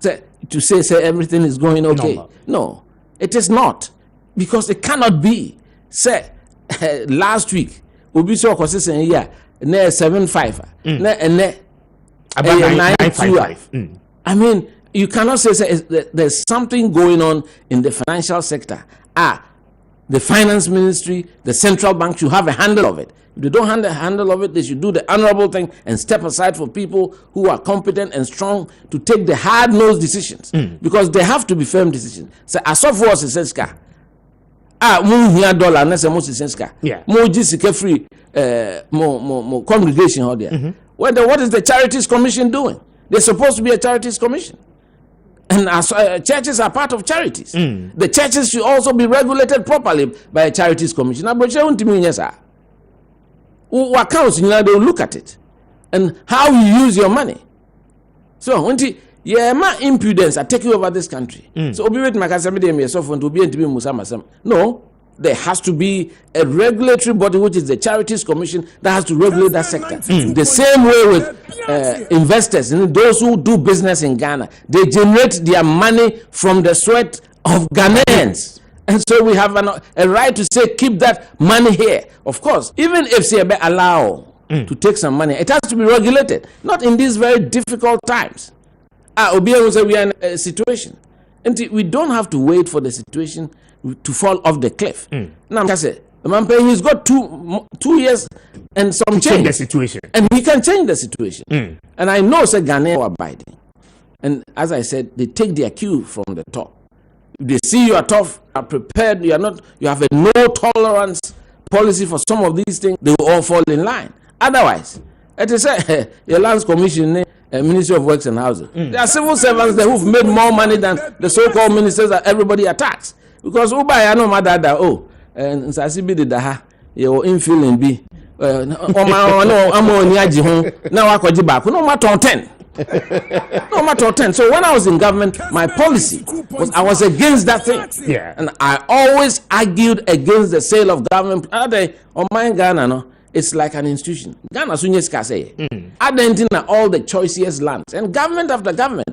To say everything is going okay. No, it is not. Because it cannot be. Say last week we saw consistent here 7.5 and 9.2. I mean, you cannot say there's something going on in the financial sector. The finance ministry, the central bank should have a handle of it. If they don't have a handle of it, they should do the honorable thing and step aside for people who are competent and strong to take the hard-nosed decisions. Because they have to be firm decisions. So as of was a mo here dollar na se mo sisenska mo jisike free mo congregation out there. What is the charities commission doing? They're supposed to be a charities commission, and as churches are part of charities, the churches should also be regulated properly by a charities commission. Accounts, they look at it and how you use your money. So Yeah, my impudence are taking over this country. So obi wait makasemi dem yourself to be ntimi musamasem. No, there has to be a regulatory body, which is the Charities Commission, that has to regulate that sector. The same way with investors, those who do business in Ghana, they generate their money from the sweat of Ghanaians. And so we have a right to say, keep that money here. Of course, even if CB allow to take some money, it has to be regulated, not in these very difficult times. Obi will say we are in a situation. And we don't have to wait for the situation to fall off the cliff. Now, I say, he's got 2 years and some change the situation, and he can change the situation. And I know, say, Ghanaians are abiding. And as I said, they take their cue from the top. If they see you are tough, are prepared, you have a no tolerance policy for some of these things, they will all fall in line. Otherwise, it is your lands commission, Ministry of Works and Housing. There are civil servants there who've made more money than the so-called ministers that everybody attacks. Because Uba, I know my dad, and Sasibi did that, your infilling be. Now I call you back. No matter 10. No matter 10. So when I was in government, my policy was I was against that thing. Yeah. And I always argued against the sale of government. On my Ghana, no, it's like an institution. Ghana Sunyeska say. Adentina all the choicest lands. And government after government.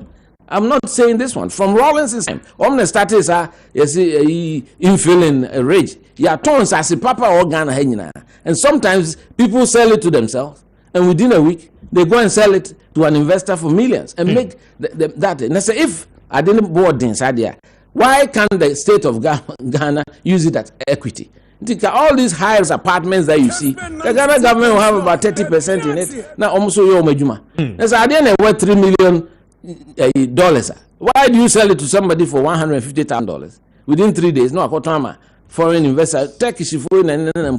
I'm not saying this one. From Rawlings' time, Omne status you see infilling a rage. Yeah, tons as a papa or Ghana henina. And sometimes people sell it to themselves, and within a week they go and sell it to an investor for millions and make that. And I say, if I didn't board inside there, why can't the state of Ghana use it as equity? All these high-rise apartments that you see, the Ghana government will have about 30% in it. Now, almost so you're Majuma. That's I didn't worth $3 million. Why do you sell it to somebody for $150,000 within 3 days? No, foreign investor, Turkish no.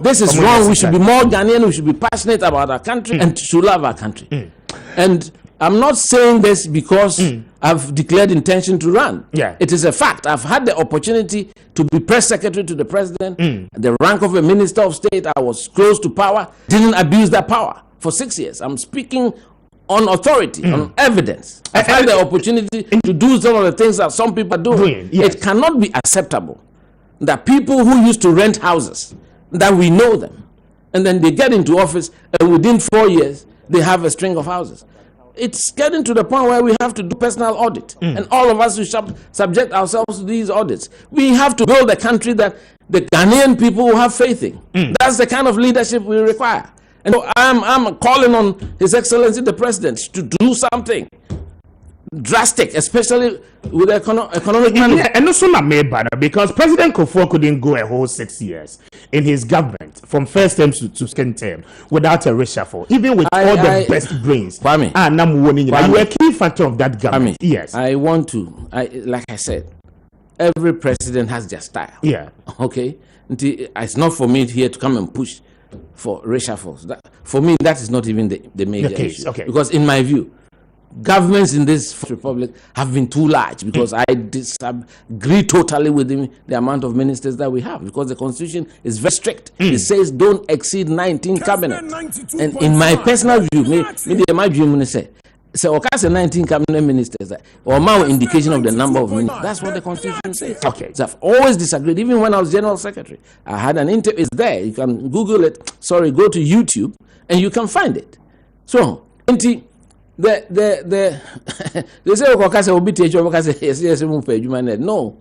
This is wrong. We should be more Ghanaian. We should be passionate about our country and to love our country. And I'm not saying this because I've declared intention to run. Yeah. It is a fact. I've had the opportunity to be press secretary to the president, the rank of a minister of state. I was close to power, didn't abuse that power for 6 years. I'm speaking on authority, on evidence. I've had the opportunity to do some of the things that some people are doing. Yes. It cannot be acceptable that people who used to rent houses, that we know them, and then they get into office, and within 4 years, they have a string of houses. It's getting to the point where we have to do personal audit, and all of us should subject ourselves to these audits. We have to build a country that the Ghanaian people will have faith in. That's the kind of leadership we require. And so I'm calling on His Excellency the President to do something drastic, especially with economic management. Yeah, and also not made better because President Kufuor couldn't go a whole 6 years in his government from first term to second term without a reshuffle, even with all the best brains. Kwame, you were a key factor of that government. Kwame, yes, I want to. Like I said, every president has their style. Yeah. Okay. It's not for me here to come and push for reshuffles. For me, that is not even the major case, issue. okay. Because in my view, governments in this republic have been too large because I disagree totally with the amount of ministers that we have because the constitution is very strict. It says don't exceed 19 cabinets. And in my personal view, maybe my view, so okay, 19 cabinet ministers or more indication of the number of ministers. That's what the constitution says. Okay. So I've always disagreed. Even when I was general secretary, I had an interview. It's there. You can Google it. Sorry, go to YouTube and you can find it. So, they say okay, will be teacher because yes, no,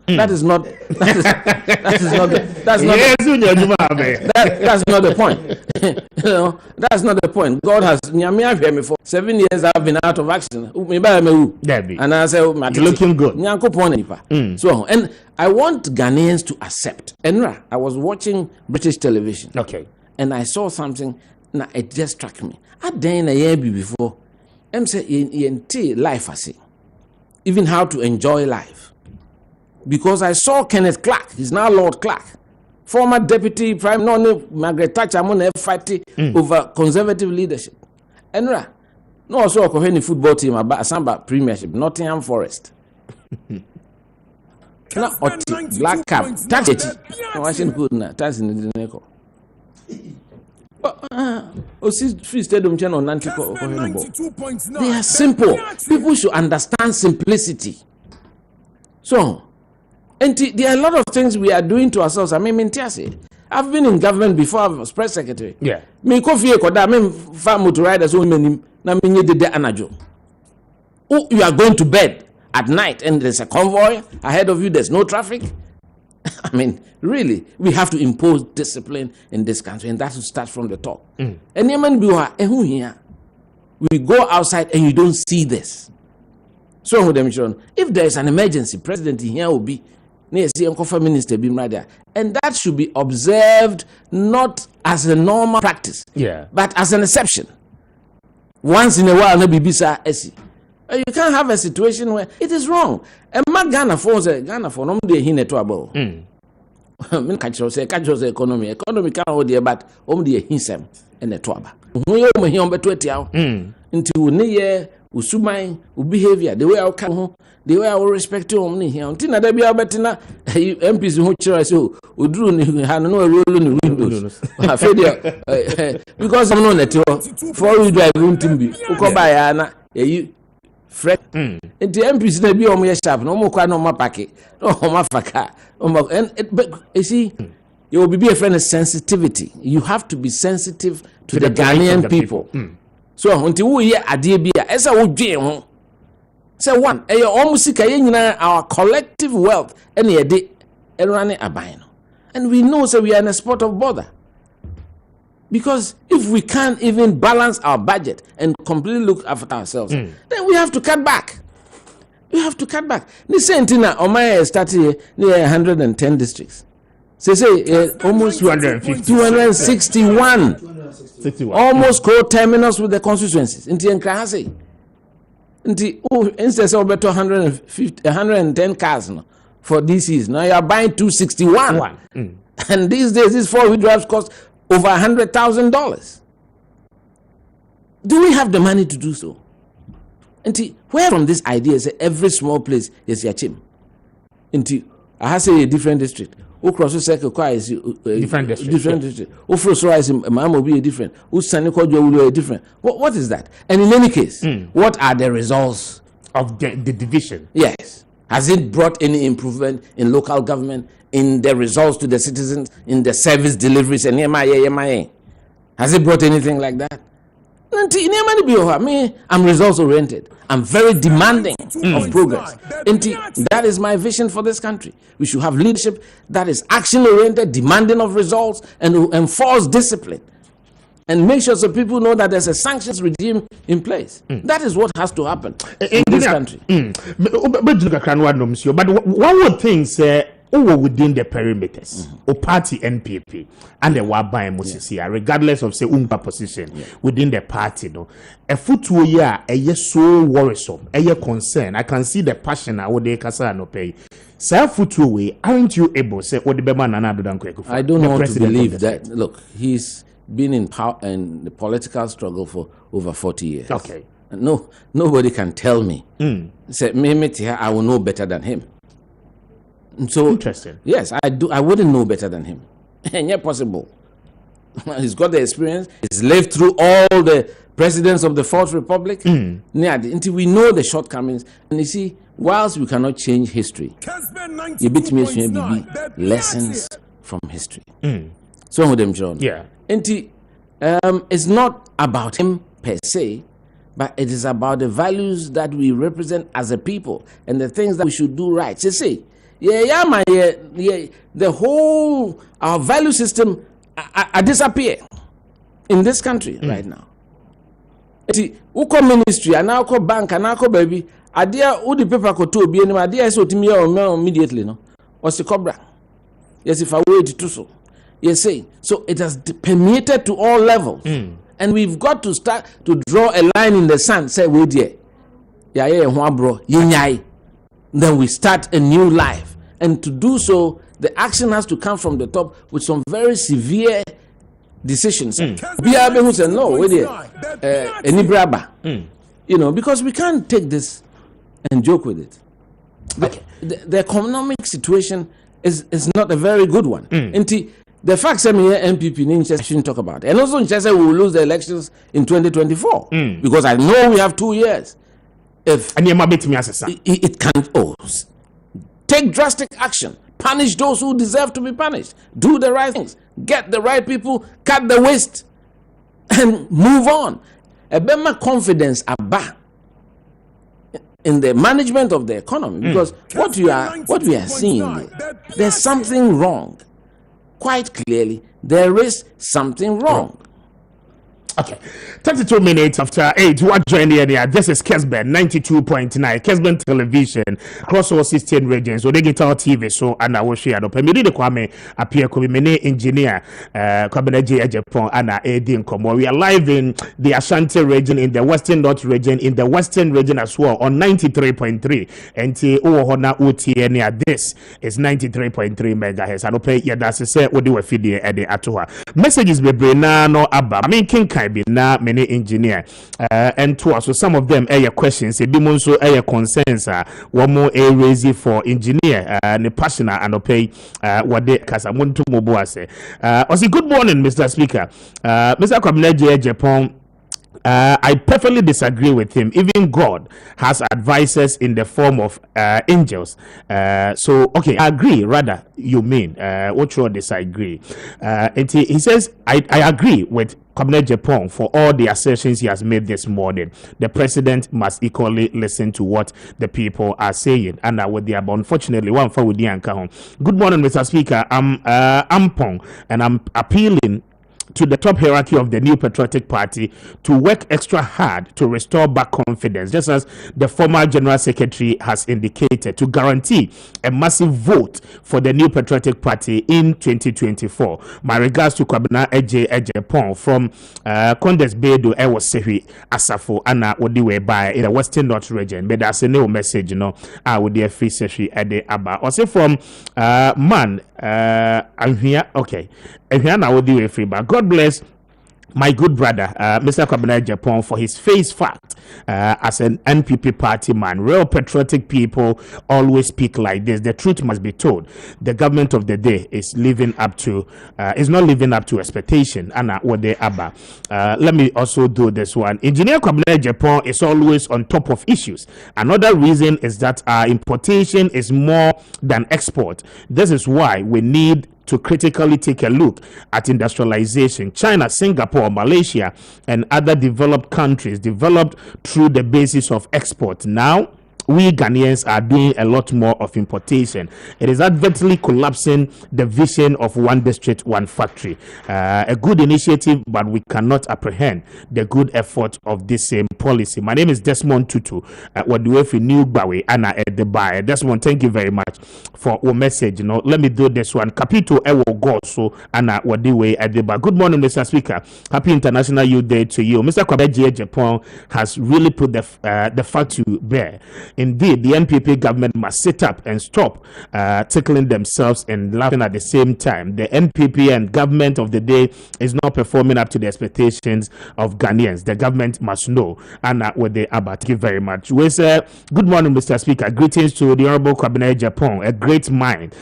that is not that's not the point. You know, that's not the point. God has me for 7 years. I've been out of action, and I say looking good. So, and I want Ghanaians to accept. Enra, I was watching British television, okay, and I saw something. Now it just struck me. I done a year before. I'm saying life, I see, even how to enjoy life, because I saw Kenneth Clark. He's now Lord Clark, former deputy prime minister Margaret Thatcher. I'm going to fight over conservative leadership. And no, also a Koheni football team about Samba Premiership, Nottingham Forest. Black cap, touch it. Washington good now. That's in the Free Stadium channel they are simple. People should understand simplicity. So, and there are a lot of things we are doing to ourselves. I mean, I've been in government before. I was press secretary. Yeah. Me coffee koda. Me farm motor riders who many na me nye de anajo. Oh, you are going to bed at night and there's a convoy ahead of you. There's no traffic. I mean, really, we have to impose discipline in this country, and that will start from the top. And we go outside and you don't see this. So, if there is an emergency, president here will be minister, and that should be observed not as a normal practice, but as an exception. Once in a while, no bibisa esi. You can't have a situation where it is wrong. And Ghana for no de hine to abo. Men catch say economy can hold there, but de hinsem and the toaba. We o me on beto tia until ne ye usumai behavior the way I can the way I will respect you on here until na be abetina MPs who chira so uduru ni ha no roll ni windows because I'm not net for you drive until be ukoba ya na Fred, and the MPs na be on your sharp, no more quite no more packet, no more faka, but you see, you will be a friend of sensitivity. You have to be sensitive to the Ghanaian people. So until we hear Adibia, as I would dream, say one, almost our collective wealth, and a day, and running a bino. And we know so we are in a spot of bother. Because if we can't even balance our budget and completely look after ourselves, then we have to cut back. We have to cut back. This Sentina, Omaya started near 110 districts. Say almost 261. Almost co-terminus with the constituencies. Instead of 110 cars for DCs, now you are buying 261. And these days, these four-wheel drives cost over $100,000. Do we have the money to do so? And where from this idea say every small place is your chim? And I have say a different district. Across the circle is different district. Ofro is Mamo be a different. Usaniko will be a different. What is that? And in any case, what are the results of the division? Yes. Has it brought any improvement in local government, in the results to the citizens, in the service deliveries, and MIA? Has it brought anything like that? I'm results oriented. I'm very demanding of progress. That is my vision for this country. We should have leadership that is action oriented, demanding of results, and enforce discipline. And make sure so people know that there's a sanctions regime in place. That is what has to happen in this country. But one would think, say, within the perimeters, or party NPP and the Wabai Moses here, regardless of say umpa position within the party, no, a foot year, a yes so worrisome, a year concern. I can see the passion I would they kasa no pay. Say foot away, aren't you able say what the Beman and I don't want to believe that. Look, he's been in power and the political struggle for over 40 years. Okay. No, nobody can tell me. Say me I will know better than him. So interesting. Yes, I do. I wouldn't know better than him. And yet possible. He's got the experience. He's lived through all the presidents of the Fourth Republic. Until we know the shortcomings. And you see, whilst we cannot change history, you beat me lessons from history. Some of them, John. Yeah. And it's not about him per se, but it is about the values that we represent as a people and the things that we should do right. The whole our value system disappear in this country right now. Uko ministry and now bank and now baby idea who the paper could to be any idea so to me immediately no was the cobra. Yes, if I wait to so. Yes, say so it has permeated to all levels. And we've got to start to draw a line in the sand, say wait there. Bro, then we start a new life. And to do so, the action has to come from the top with some very severe decisions. Who said no, wait there. You know, because we can't take this and joke with it. The economic situation is not a very good one. The fact that MPP shouldn't talk about it. And also, Nchese will lose the elections in 2024 because I know we have 2 years. If it can take drastic action, punish those who deserve to be punished, do the right things, get the right people, cut the waste, and move on. A better confidence about in the management of the economy, because what we are seeing, there's something wrong. Quite clearly, there is something wrong. Okay, 32 minutes after 8. What join the area? This is Kessben 92.9. Kessben Television across all 16 regions. So they get our TV. So and I will share up. Me did Kwame Appiah Kubi, me engineer. Kwame Japan and Edi Nkomo. We are live in the Ashanti region, in the Western North region, in the Western region as well on 93.3. And Hona UTN. This is 93.3 megahertz. I don't pay. Yeah, that's a say. What do we feed the Atoha messages? Be brina no abba. I mean King. Be na many engineer and to us so some of them air questions e bi mo so air concerns one more a raise for engineer ne passion and pay what they kasa muntu mo bo ase good morning Mr. Speaker, Mr. Kwame Japan. I perfectly disagree with him. Even God has advisors in the form of angels. So, okay, I agree. Rather, you mean what you disagree? He says, I agree with Kwame Japan for all the assertions he has made this morning. The president must equally listen to what the people are saying. And with the unfortunately, one for with the anchor. Good morning, Mr. Speaker. I'm Ampong, and I'm appealing to the top hierarchy of the New Patriotic Party to work extra hard to restore back confidence, just as the former General Secretary has indicated, to guarantee a massive vote for the New Patriotic Party in 2024. My regards to Kwabena Ejepon from Kondes Bedo Ewo Sehi Asafo Anna Odiwe by in the Western North region. But that's a new message, you know. I would dear free session at the Abba. Also from Man, I'm here. Okay. And here now would do free, but God bless my good brother, Mr. Kwame Japan, for his face fact as an NPP party man. Real patriotic people always speak like this. The truth must be told. The government of the day is not living up to expectation. And what they are. Let me also do this one. Engineer Kwame Japan is always on top of issues. Another reason is that our importation is more than export. This is why we need to critically take a look at industrialization. China, Singapore, Malaysia, and other developed countries developed through the basis of export. Now, we Ghanaians are doing a lot more of importation. It is adversely collapsing the vision of one district, one factory. A good initiative, but we cannot apprehend the good effort of this same policy. My name is Desmond Tutu. What do we New Bawe Anna at the buyer? Desmond, thank you very much for your message. You know, let me do this one. Capito Ewo Goso Anna what do we at the buyer? Good morning, Mr. Speaker. Happy International Youth Day to you. Mr. Kwame Japan has really put the fact to bear. Indeed, the NPP government must sit up and stop tickling themselves and laughing at the same time. The NPP and government of the day is not performing up to the expectations of Ghanaians. The government must know. And what they are about. Thank you very much. We say, good morning, Mr. Speaker. Greetings to the Honorable Kwame Japan, a great mind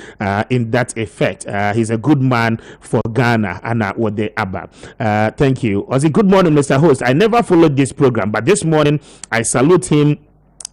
in that effect. He's a good man for Ghana. And what they are about. Thank you. Also, good morning, Mr. Host. I never followed this program, but this morning I salute him.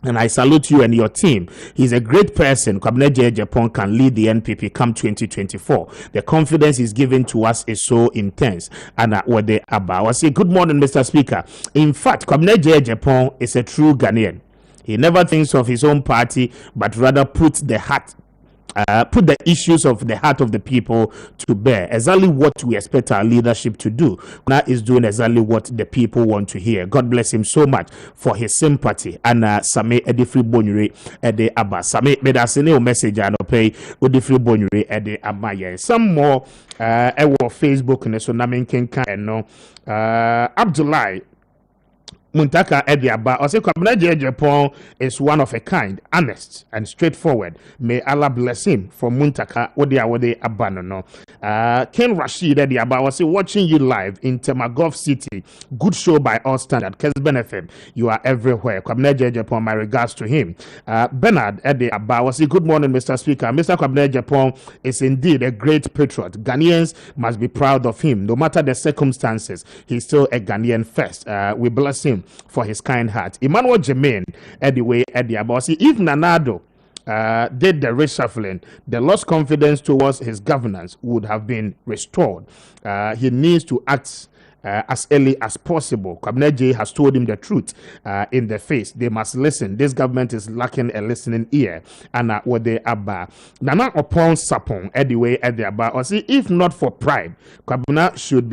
And I salute you and your team. He's a great person. Kwame Japan can lead the NPP come 2024. The confidence he's given to us is so intense. And what they are about. I say, good morning, Mr. Speaker. In fact, Kwame Japan is a true Ghanaian. He never thinks of his own party, but rather put the issues of the heart of the people to bear. Exactly what we expect our leadership to do. Now is doing exactly what the people want to hear. God bless him so much for his sympathy. And Same Edifri Bonyuri Ede Abba. Same Medasene message and pay Edifri Bonyuri Ede Abba. Some more Facebook and so Namin Kenka and no Abdullah Muntaka Ediaba, or say Kwame Appiah is one of a kind, honest and straightforward. May Allah bless him from Muntaka Wode Abanono. Ken Rashid Ediaba was watching you live in Temagov City. Good show by all standard. Kessben FM, you are everywhere. Kwame Appiah, my regards to him. Bernard Ediaba was good morning, Mr. Speaker. Mr. Kwame Appiah is indeed a great patriot. Ghanaians must be proud of him, no matter the circumstances. He's still a Ghanaian first. We bless him for his kind heart. Emmanuel Jermaine, anyway, Ediaba, if Nanado did the reshuffling, the lost confidence towards his governance would have been restored. He needs to act as early as possible. Kwame has told him the truth in the face. They must listen. This government is lacking a listening ear. And what they are Nana upon Sapon anyway at the aba or see if not for pride, Kwame should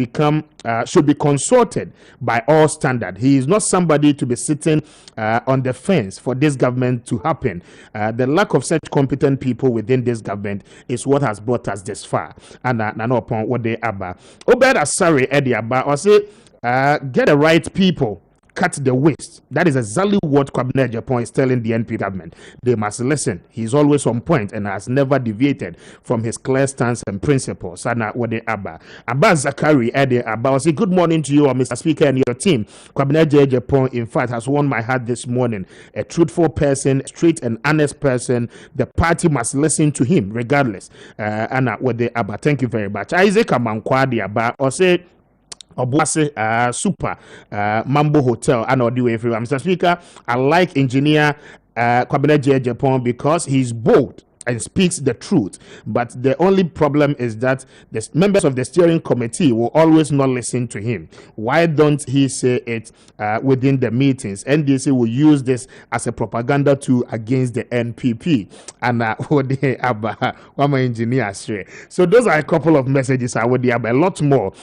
be consulted by all standard. He is not somebody to be sitting on the fence for this government to happen. The lack of such competent people within this government is what has brought us this far. And Nana upon what they are. Obed Asari at the aba or say get the right people, cut the waste. That is exactly what Kwame Appiah is telling the NP government. They must listen. He's always on point and has never deviated from his clear stance and principles. Sana Wade Abba Zakari Ede Abba say good morning to you, Mr. Speaker, and your team. Kwame Appiah, in fact, has won my heart this morning. A truthful person, straight and honest person. The party must listen to him regardless. Anna Wade Abba. Thank you very much. Isaac Amankwadi Abba or say Obuase super Mambo Hotel and all the way through. Mr. Speaker, I like engineer Kwame Appiah because he's bold and speaks the truth. But the only problem is that the members of the steering committee will always not listen to him. Why don't he say it within the meetings? NDC will use this as a propaganda tool against the NPP. And what they have one engineer say. So those are a couple of messages I would have a lot more.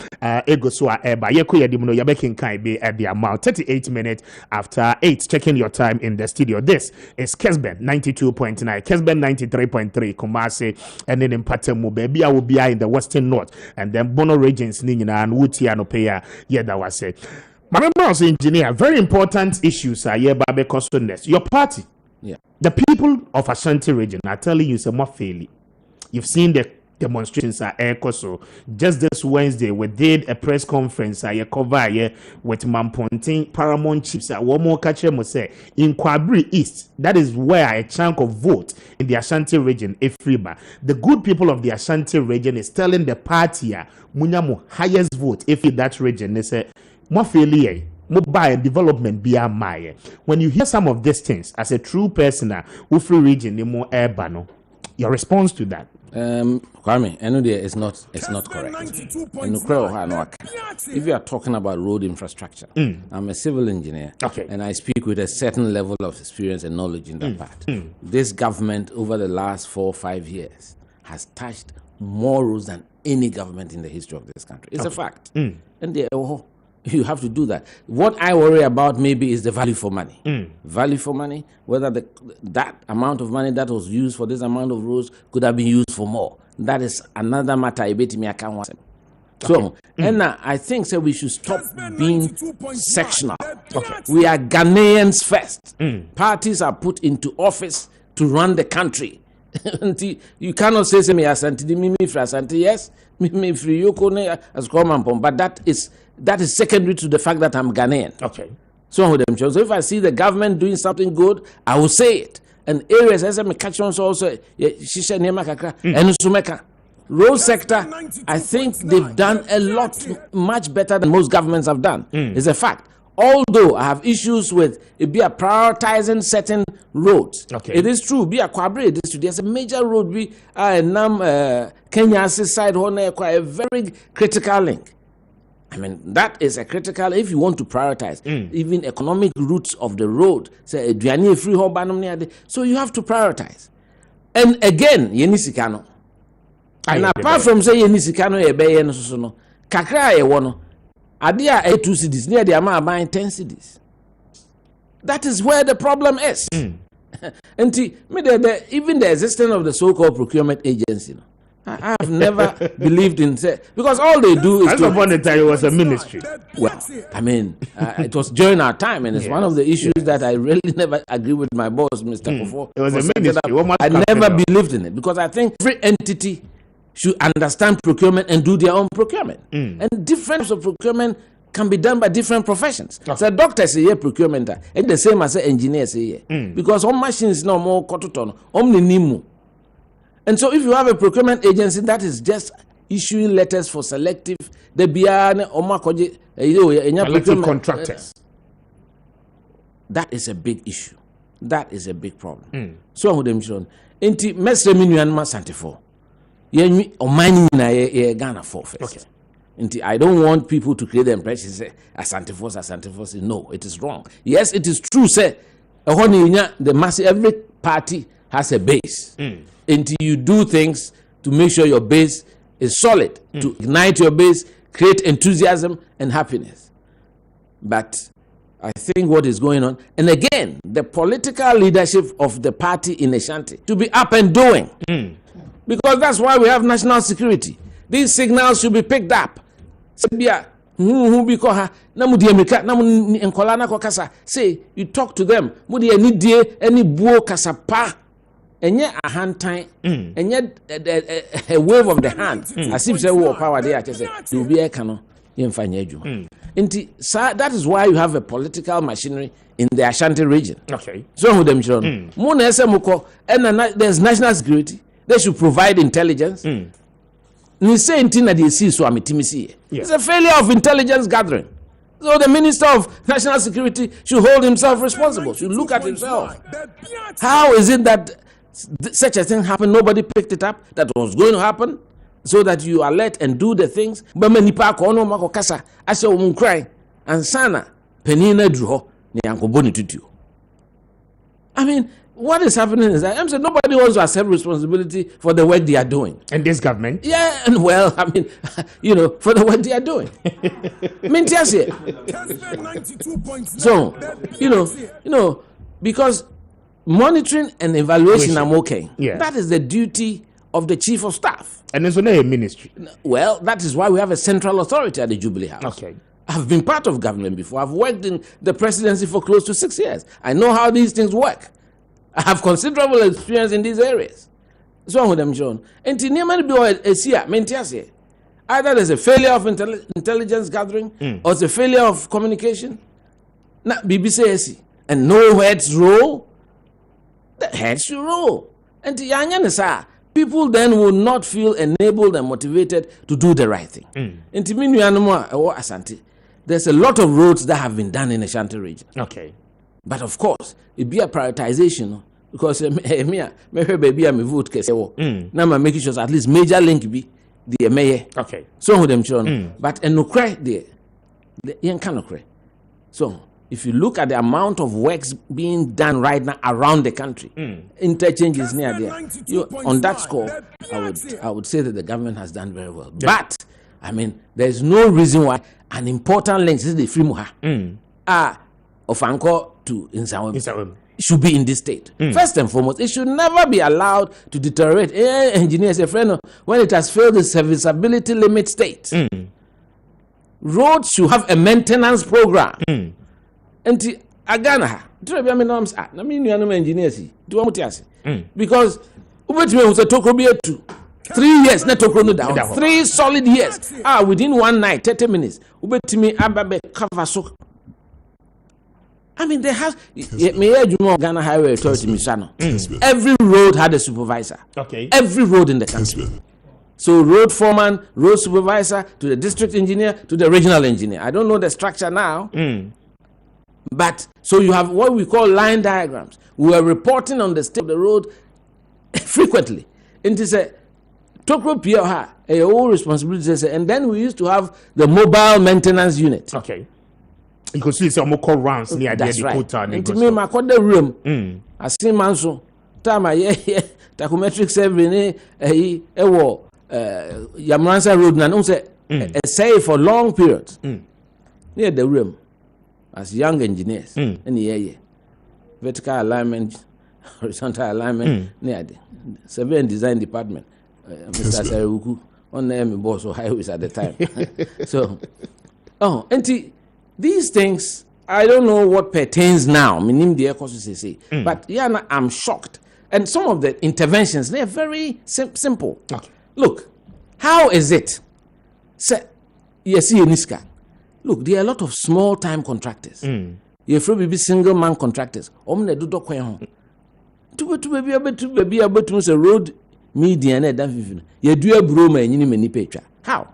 Ego so eba yeko yedimuno yabekin kai be at the amount 38 minutes after 8. Checking your time in the studio. This is Kessben 92.9, Kessben 93.3 Kumasi, and then in Patemu, baby, I will be in the Western North, and then Bono regions, Nina and Wutiano Paya. Yeah, that was it. My members, engineer, very important issues are here, Babe Costoness. Your party, Yeah. the people of Ashanti region are telling you some more fairly. You've seen the demonstrations at Ekoso. Just this Wednesday, we did a press conference at cover with Mamponting Paramount Chiefs at Womo Kachemo say in Kwabri East. That is where a chunk of vote in the Ashanti region is freeba. The good people of the Ashanti region is telling the party Munyamu highest vote if in that region. They say more fairly. Mobile development be a maye. When you hear some of these things as a true person who free region the more urban, your response to that? Kwame, I know it's not correct. If you are talking about road infrastructure, I'm a civil engineer, okay, and I speak with a certain level of experience and knowledge in that part. This government over the last 4 or 5 years has touched more roads than any government in the history of this country. It's a fact. And you have to do that. What I worry about maybe is the value for money. Value for money, whether that amount of money that was used for this amount of roads could have been used for more. That is another matter. So, and I think we should stop being sectional. Okay. We are Ghanaians first. Parties are put into office to run the country. You cannot say me Asante, me for Asante, yes, me for Yoko as Kwame, but that is secondary to the fact that I'm Ghanaian. Okay. So if I see the government doing something good, I will say it. And areas as I'm catching also Shisha Nemakaka and Sumeka. Road sector, I think they've done a lot much better than most governments have done. It's a fact. Although I have issues with be a prioritizing certain roads. Okay. It is true. Be a Kwabre district. There's a major road. Be Kenya side one a very critical link. I mean, that is a critical, if you want to prioritize, even economic routes of the road, say, so you have to prioritize. And again, Yenisikano. And apart from say Yenisikano, Kakra, Adia 2 cities, near the amount buying 10 cities. That is where the problem is. And even the existence of the so-called procurement agency, I've never believed in because all they do is At one point in time, it was a ministry. Well, I mean, it was during our time, and it's one of the issues that I really never agree with my boss, Mr. Kofo. It was a ministry. I never believed in it because I think every entity should understand procurement and do their own procurement. And different types of procurement can be done by different professions. So doctors say procurement, and the same as engineers say because all machines now more kototon, omni. And so if you have a procurement agency that is just issuing letters for selective, the biane Selective contractors. That is a big issue. That is a big problem. So who them shown. Inti mesre minuan ma santifo. Ye omani na ye Ghana for first. Okay. Inti I don't want people to create the impression say Asantefos. No, it is wrong. Yes, it is true. Say the mass every party has a base. Until you do things to make sure your base is solid, to ignite your base, create enthusiasm and happiness. But I think what is going on, and again, the political leadership of the party in Ashanti to be up and doing, because that's why we have national security. These signals should be picked up. Say, you talk to them. Any buo kasapa. And yet a hand time, and yet a wave of the hand, as if they were power there. Just say, "Do be a canon, you find you." That is why you have a political machinery in the Ashanti region. Okay. So with them, John, and there's national security. They should provide intelligence. It's a failure of intelligence gathering. So the Minister of National Security should hold himself responsible. Should look at himself. How is it that such a thing happened, nobody picked it up, that was going to happen, so that you alert and do the things? But many people mako kasa ashe cry and sana penina draw ni yankoboni tutu. I mean, what is happening is that I'm saying nobody wants to accept responsibility for the work they are doing. And this government? Yeah, and well, I mean, for the work they are doing. So, because monitoring and evaluation are okay. Yeah. That is the duty of the chief of staff. And there's only a ministry. Well, that is why we have a central authority at the Jubilee House. Okay. I've been part of government before. I've worked in the presidency for close to 6 years. I know how these things work. I have considerable experience in these areas. So with them, John. And either there's a failure of intelligence gathering or it's a failure of communication. Now, BBC and no heads roll. The heads should roll. And people then will not feel enabled and motivated to do the right thing. There's a lot of roads that have been done in the Ashanti region. Okay. But of course, it be a prioritization because baby I'm vote Kessben. Now I'm making sure at least major link be the mayor. Okay. So with them children. But and no cry there. You cannot cry. So if you look at the amount of works being done right now around the country, interchange is near there. On that score, I would say that the government has done very well. Yeah. But I mean, there's no reason why an important link is the free muha of Anchor to Insawam should be in this state. First and foremost, it should never be allowed to deteriorate. Engineers, a friend, when it has failed the serviceability limit state, roads should have a maintenance program. And Agana, engineers, because was a Tokobia 3 years, not down. 3 solid years. Within one night, 30 minutes. I mean, there has Ghana Highway Authority Misano. Every road had a supervisor. Okay. Every road in the country. So road foreman, road supervisor, to the district engineer, to the regional engineer. I don't know the structure now. But so you have what we call line diagrams. We are reporting on the state of the road frequently. And it's a Tokro PLH, a whole responsibility. And then we used to have the mobile maintenance unit. Okay. You could see some more rounds near the quota. And to me, my quarter room, I see Manso, Tama, tachometric survey, Yamransa Road, and also a say for long periods near the room as young engineers. And vertical alignment, horizontal alignment, near the survey and design department. Mr. Seruku on the Emmy boss or highways at the time. So, and these things, I don't know what pertains now. But yeah, I'm shocked. And some of the interventions, they're very simple. Okay. Look, how is it? Yes, Niska. Look, there are a lot of small-time contractors. You're free be single-man contractors. Omne do dokwe hon. To be able to a road media and then you do a broma and you many picture. How?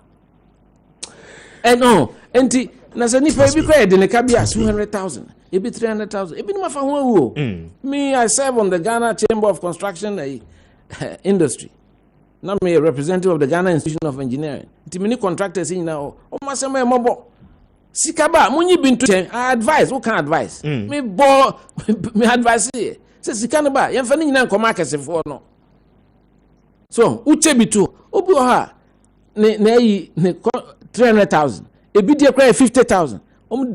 And no, and Nasani pay be credit in a cabia 200,000. It be 300,000. It be my family. Me, I serve on the Ghana Chamber of Construction Industry. Now me a representative of the Ghana Institution of Engineering. It's many contractors in now. Oh, my son, my mobile. Sikaba, munyi been to I advise. Who can advise? Me advise here. Say Sikanaba, yan fani na komaka se for no. So, uche bitu, obu ha ne 300,000. Ebi dey cry 50,000.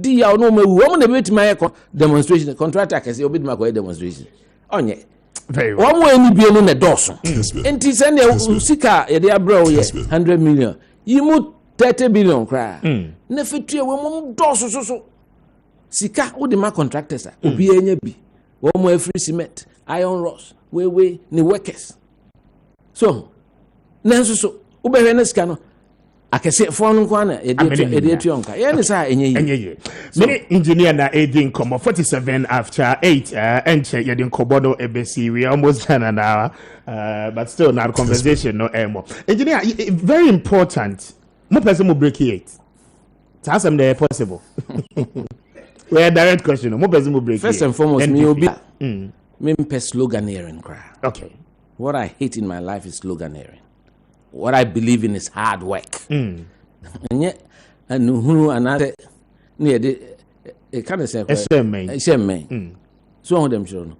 Di ya no mewu. Na beti my demonstration contractor can say obi ma ko demonstration. Onye. Very well. One way ni bi enu na doso. Enti se ne sika ye dey abro ye 100 million. Yimu 30 billion cry. Na fetue we mum doso so. Sika wo de ma contractors obi enya bi. Wo mo free cement, iron rods, we ni workers. So, nanso so wo be hwe na sika no akese phone nko na e dey tuonka. Ye ni sa enye yi. Many engineer na aging come 47 after 8 enche ye din kobodo ebesi we almost done an hour but still not conversation no more. Engineer very important. Mo person mo break it. That's something possible. We a direct question. Mo person mo break. First and foremost, me obi me mpe sloganeering cry. Okay. What I hate in my life is sloganeering. What I believe in is hard work. And yet, and who another near the kind of say, so on them children.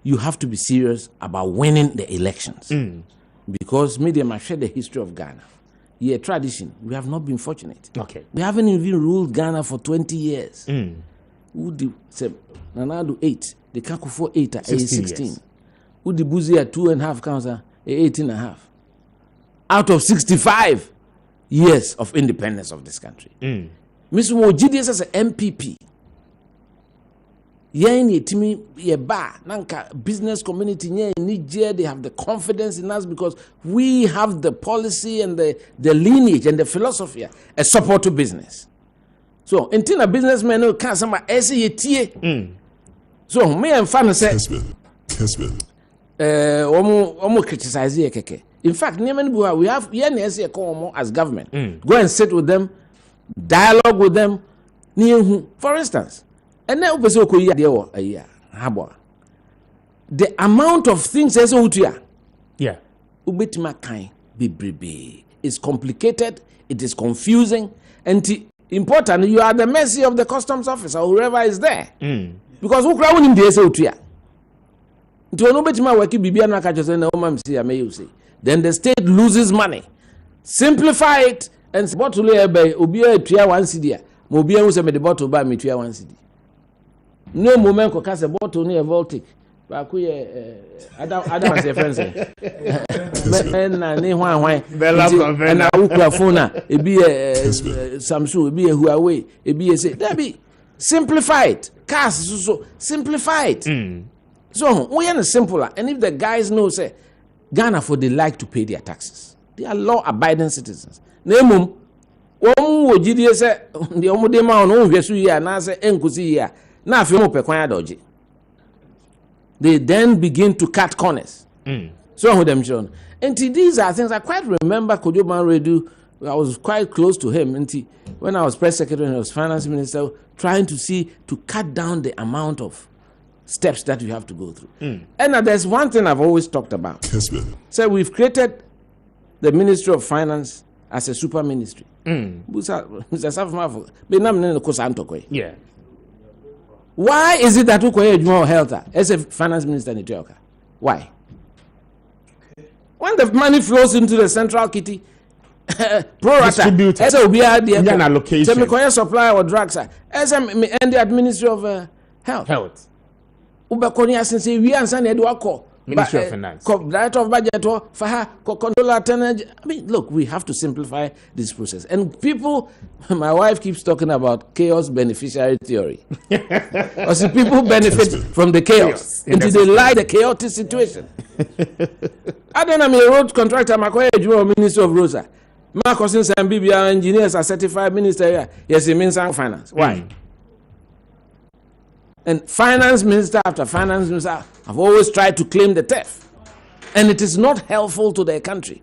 You have to be serious about winning the elections because media must share the history of Ghana. Yeah, tradition. We have not been fortunate. Okay. We haven't even ruled Ghana for 20 years. Who the Nanado 8, the Kakufo 8 at 16. Who the Buzi at 2.5 counts at 18.5. Out of 65 years of independence of this country. Mr. Mojidius as an MPP. Yen yetimi yeba nanka business community nye Niger, they have the confidence in us because we have the policy and the lineage and the philosophy a support to business. So until a businessman who can't some yetie. So me and fan say Kessben. Omo criticize ye keke. In fact, we have yen as government. Go and sit with them, dialogue with them. For instance, and now the amount of things yeah, it's complicated, it is confusing, and important, you are the mercy of the customs officer or whoever is there. Because who crowd him the then the state loses money. Simplify it and bottle by Obia 1 CD. Mobia was a bottle by me 1 CD. No moment ko kase bottle near Voltic. Ba ku ye Adam say friends. Na ni hwan na ukura phone e bi Samsung e bi Huawei e bi say that be simplify it. Cars so simplify it. So we are simpler, and if the guys know say Ghana for they like to pay their taxes. They are law-abiding citizens. Nemum, wo jidie say the omude ma on hwesu here na say enkusi here. Na afi mo pekwan adoje. They then begin to cut corners. So with them John. And these are things I quite remember Kojoban Redu. I was quite close to him when I was press secretary and I was finance minister, trying to see to cut down the amount of steps that you have to go through. And there's one thing I've always talked about. Kessben. So we've created the Ministry of Finance as a super ministry. Yeah. Why is it that Ukoye Health as a finance minister in Ethiopia? Why? When the money flows into the central kitty, pro rata, as a an allocation, supply or drugs, as and the Ministry of Health. Ubekonia since we answer Eduako, Ministry of Finance. Director of Budget or controller. I mean, look, we have to simplify this process. And people, my wife keeps talking about chaos beneficiary theory. Or see, people benefit from the chaos until they like the chaotic situation. I don't know, I'm a road contractor, Maakye, Minister of Roads. Marcos and BBR engineers are certified minister. Yes, it means finance. Why? And finance minister after finance minister have always tried to claim the theft. And it is not helpful to their country.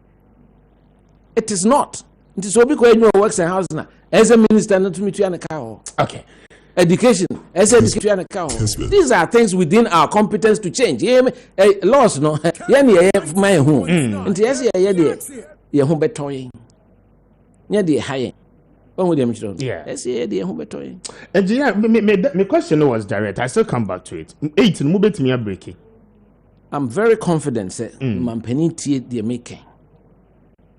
It is not. It is Obi Kwame works in house now. As a minister, not to meet you on a car. Okay. Education. As a education on a car. These are things within our competence to change. Laws, no. My home. And yes, yeah, home better. Yeah, high. Yeah. And yeah, my question was direct. I still come back to it. 8 move to me breaking. I'm very confident that Mampeniti they're making.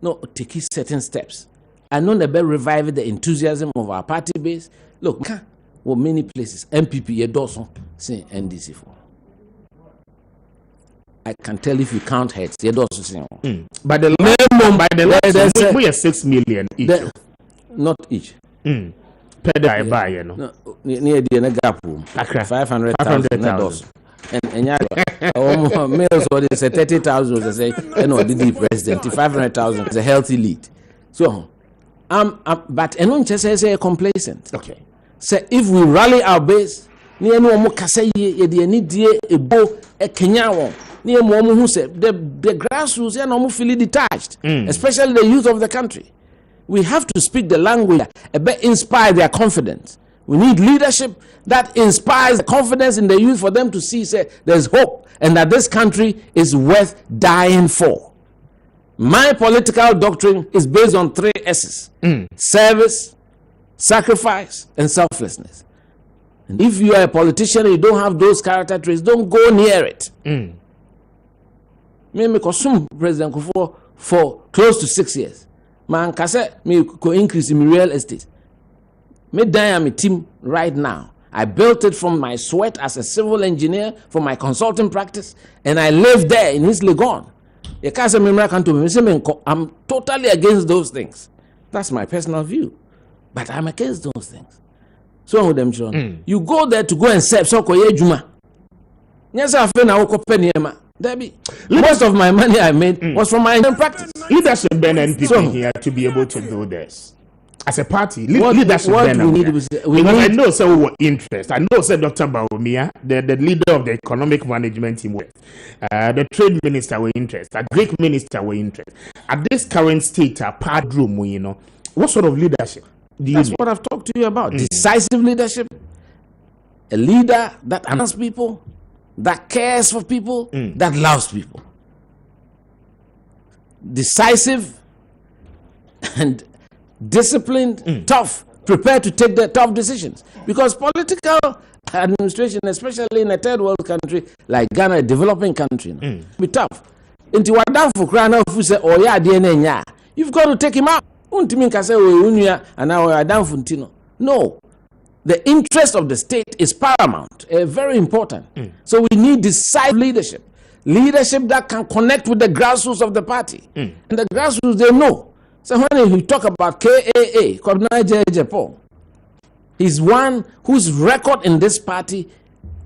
No, taking certain steps. I know they better revive the enthusiasm of our party base. Look, well, many places MPP you don't say NDC for. I can tell if you count heads, you don't say. By the last, we are 6 million each. Not each. Per buy, you know. Near the gap room. 500,000. And males or they say 30,000. They say, you know, the president. 500,000 is a healthy lead. So, but I don't just say complacent. Okay. So if we rally our base, near no more Kasay, you need a bow, a Kenya. Near Momu who said the grassroots are no fully detached, especially the youth of the country. We have to speak the language that inspire their confidence. We need leadership that inspires confidence in the youth for them to see, say, there's hope and that this country is worth dying for. My political doctrine is based on 3 S's. Service, sacrifice, and selflessness. And if you are a politician and you don't have those character traits, don't go near it. Me consume President Kufuor for close to 6 years. Man, me co increase in real estate. Me die am a team right now. I built it from my sweat as a civil engineer for my consulting practice, and I live there in East Legon. I'm totally against those things. That's my personal view, but I'm against those things. So with them, John, you go there to go and serve. So Juma. Yes, I feel now. Debbie, most of my money I made was from my practice. Leadership Ben and people here to be able to do this. As a party, leadership Ben because I know some were interest. I know said Dr. Bawumia, the leader of the economic management team, the trade minister were interest, a Greek minister were interest. At this current state, a part room, you know, what sort of leadership do you That's need? what I've talked to you about. Decisive leadership, a leader that understands people, that cares for people, that loves people. Decisive and disciplined, tough, prepared to take the tough decisions. Because political administration, especially in a third world country like Ghana, a developing country, be tough. Into what down for crying out, say, oh yeah, DNA, you've got to take him out. No. The interest of the state is paramount, very important. So we need decisive leadership. Leadership that can connect with the grassroots of the party. And the grassroots, they know. So when we talk about KAA, he's one whose record in this party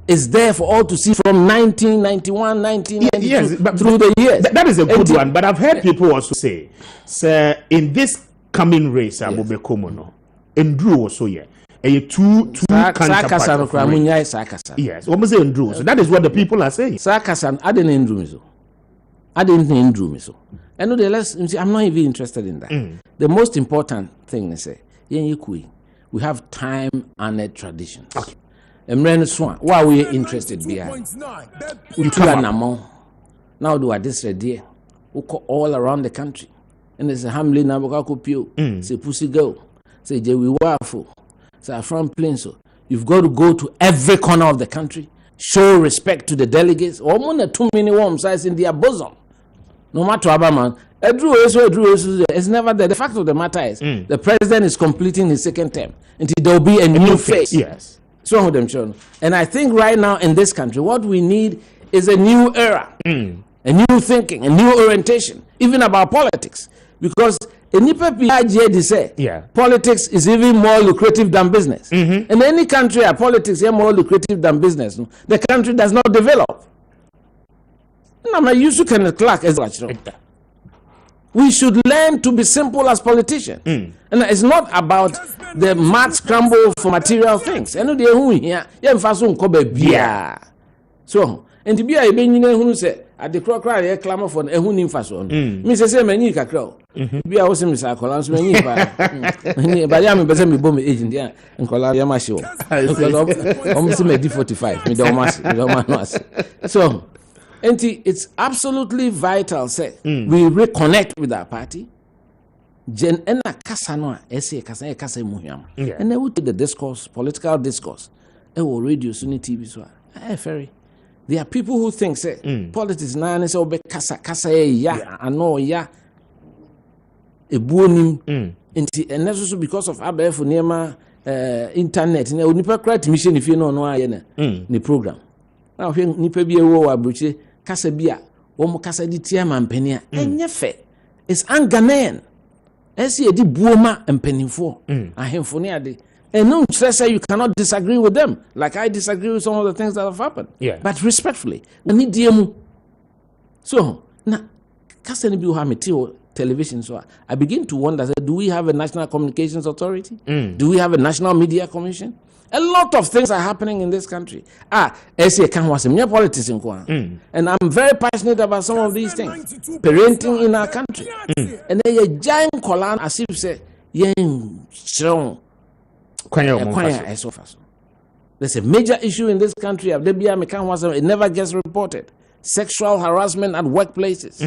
is there for all to see from 1991, 1992, yes, but through the years. That is a good one, but I've heard people also say, sir, in this coming race, Abobekomono, Ndru also here. A two yes, what was Ndru? So that is what the people are saying. Sakasan, I didn't Ndru me so. And I'm not even interested in that. The most important thing is we have time-honored traditions. Okay. Why we are interested behind? Now do I this ready? All around the country. And there's a Hamlin Nabokakopio, say Pussy Girl, say Jewi Wafu, say from Plinso. You've got to go to every corner of the country, show respect to the delegates, or more than too many warm sides in their bosom. No matter what, man, it's never there. The fact of the matter is, the president is completing his second term, and there will be a new face. Yes. So with them, children. And I think right now in this country, what we need is a new era, a new thinking, a new orientation, even about politics. Because they say politics is even more lucrative than business. In any country, politics is more lucrative than business. The country does not develop. I'm used to Kenneth Clark as we should learn to be simple as politicians. And it's not about the mad scramble for material things. I know they who here, so, and to be a benign who say, at the crow cry, clamor for a hunin fason. Mrs. Manika Crow. Be a awesome Miss Acolans, but I am a better bomb agent there and Colaria Masho. Almost made D45, me don't mass. So, and it's absolutely vital, say, we reconnect with our party. Jen and a Casanoa, essay Casa Muhiam. And they would take the discourse, political discourse. It will radio, Sunni TV. So, ferry. There are people who think, say, politics now is over Casa, ya, I know, ya, a boom. And that's also because of ABF Nema internet. And Nipa credit mission if you know no the program. Now, Nipa be a war, Bruce. Kasabia, womo kasadi tiama mpenia. Enye fe. It's Anghanan. Esi edi buoma mpenifo. Ahemfo ne ade. And no say you cannot disagree with them. Like I disagree with some of the things that have happened. Yeah. But respectfully, we need diemu. So, na kasani bi ha metio television so I begin to wonder, do we have a National Communications Authority? Do we have a National Media Commission? A lot of things are happening in this country. SA can was a politics in Kwan. And I'm very passionate about some of these things. Parenting in our country. And then a giant colon as if say, strong. There's a major issue in this country. It never gets reported. Sexual harassment at workplaces.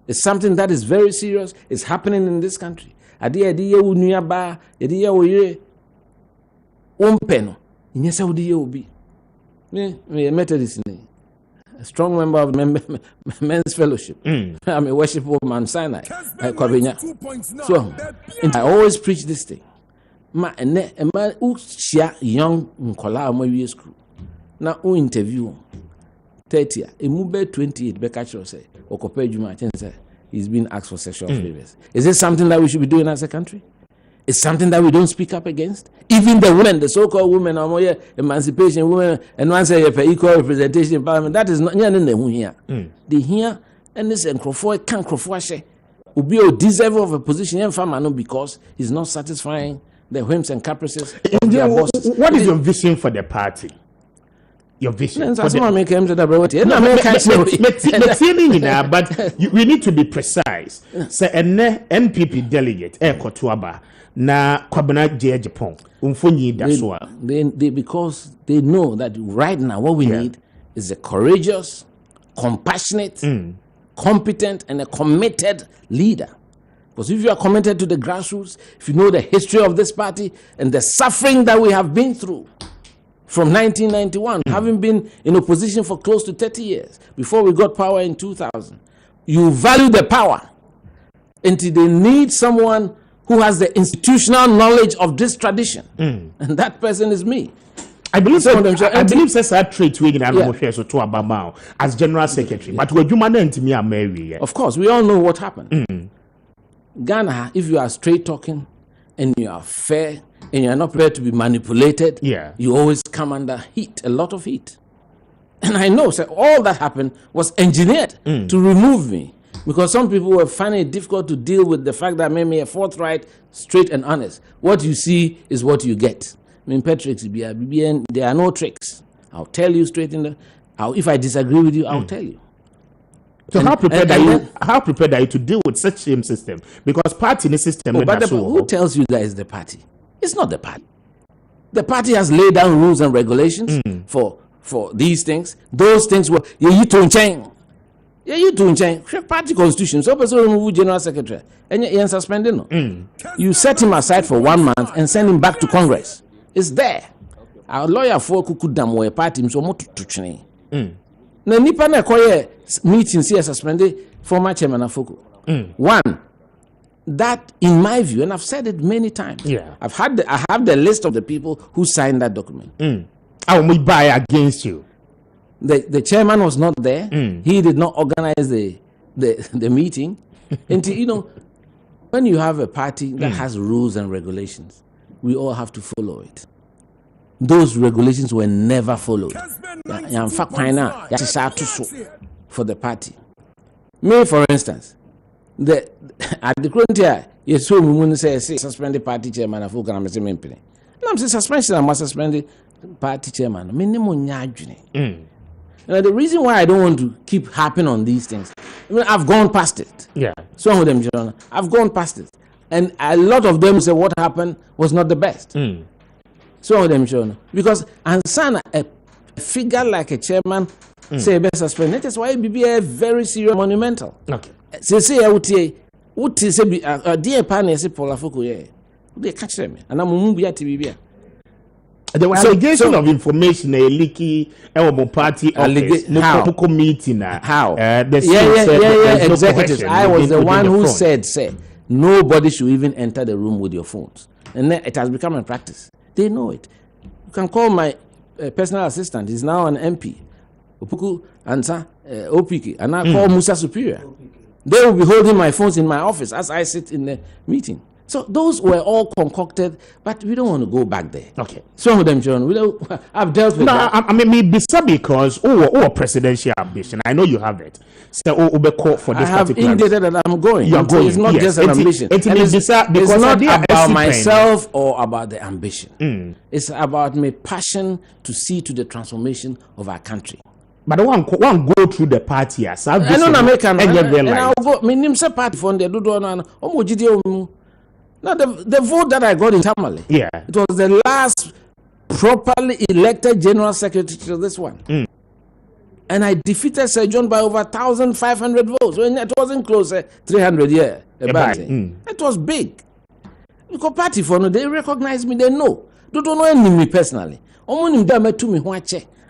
It's something that is very serious. It's happening in this country. Umpeno, in yes, will be me a Methodist, a strong member of men's fellowship. I'm a worship of Mount Sinai. So, and I always preach this thing. Ma who share young Nkola Amoye school. Now, who interview 30, a move 28, Beccacho say, or Kopé Juma, he's been asked for sexual favors. Is this something that we should be doing as a country? It's something that we don't speak up against. Even the women, the so-called women, emancipation women, and one say equal representation in parliament. That is not here. They hear and this and Crawford can't Crawford will be a deserve of a position in farmer because he's not satisfying the whims and caprices of their bosses. What is your vision for the party? Your vision. But we need to be precise. Say an NPP delegate, Kotuaba. Na kwabena je Japan umfonyi da so a they because they know that right now what we need is a courageous, compassionate, competent and a committed leader. Because if you are committed to the grassroots, if you know the history of this party and the suffering that we have been through from 1991, having been in opposition for close to 30 years before we got power in 2000, you value the power until they need someone who has the institutional knowledge of this tradition, and that person is me. I believe says that trait we so to Abamao as general secretary, but when you manage me, I'm Mary. Of course, we all know what happened. Ghana, if you are straight talking and you are fair and you are not prepared to be manipulated, you always come under heat, a lot of heat. And I know, all that happened was engineered to remove me. Because some people were finding it difficult to deal with the fact that I made me a forthright, straight and honest. What you see is what you get. I mean, Patrick's BBN, there are no tricks. I'll tell you straight in the. If I disagree with you, I'll tell you. So how prepared are you to deal with such same system? Because party in the system. Who tells you that is the party? It's not the party. The party has laid down rules and regulations for these things. Those things were you to change. You doing change party constitution. So person remove general secretary and you suspending no. You set him aside for 1 month and send him back to Congress. It's there. Our lawyer for kukudam we party so mo to na nipa na koye meetings here suspended former chairman Afoko. One, that in my view, and I've said it many times. I have the list of the people who signed that document. I will buy against you. The chairman was not there. He did not organize the meeting. And you know, when you have a party that has rules and regulations, we all have to follow it. Those regulations were never followed. For the party. Me, for instance, at the current year, you saw me say suspend the party chairman of Ukram. I'm saying suspension, I must suspend the party chairman. Minimum. Now, the reason why I don't want to keep harping on these things, I mean, I've gone past it. Yeah. Some of them, I've gone past it. And a lot of them say what happened was not the best. Some of them, because Ansana, a figure like a chairman, say best suspended. That's why it be a very serious monumental. Okay. Say, I would say, dear Pan, say, Paula Fuku, they catch them. And I'm moving at TV. There was allegation of information, a leaky party meeting. How? The executives. I was the one who said, nobody should even enter the room with your phones. And then it has become a practice. They know it. You can call my personal assistant. He's now an MP. Opuku Ansa OPK. And I call Musa Superior. They will be holding my phones in my office as I sit in the meeting. So those were all concocted, but we don't want to go back there. Okay. Some of them, John, I've dealt with that. I mean, maybe because presidential ambition. I know you have it. So, for this I have indicated that I'm going. You're going. It's not just an ambition. It's not about myself or about the ambition. It's about my passion to see to the transformation of our country. But I want go through the party as I know American. And I'll go. My name is party for the Now, the vote that I got in Tamale, it was the last properly elected general secretary to this one. And I defeated Sir John by over 1,500 votes. When it wasn't close, 300 It was big. Because party for no, they recognize me, they know. They don't know me personally.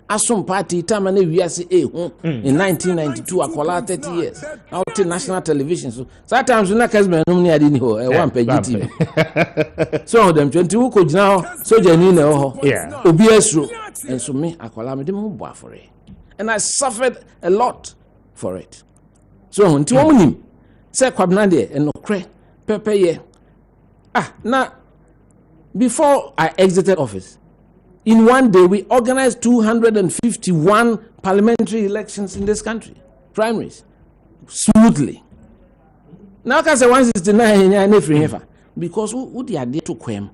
Asom party Tamale we say in 1992 akwala 30 years out in national television. So sometimes we na Kessben no near the one page TV. So them 20 who could now so genuine obi esro and so me akwala me dem bo for it. And I suffered a lot for it. So until wonim say kwabna de and okre pepe ye. Now before I exited office, in one day, we organized 251 parliamentary elections in this country, primaries, smoothly. Now, I can say 169 because who the idea to Kwame?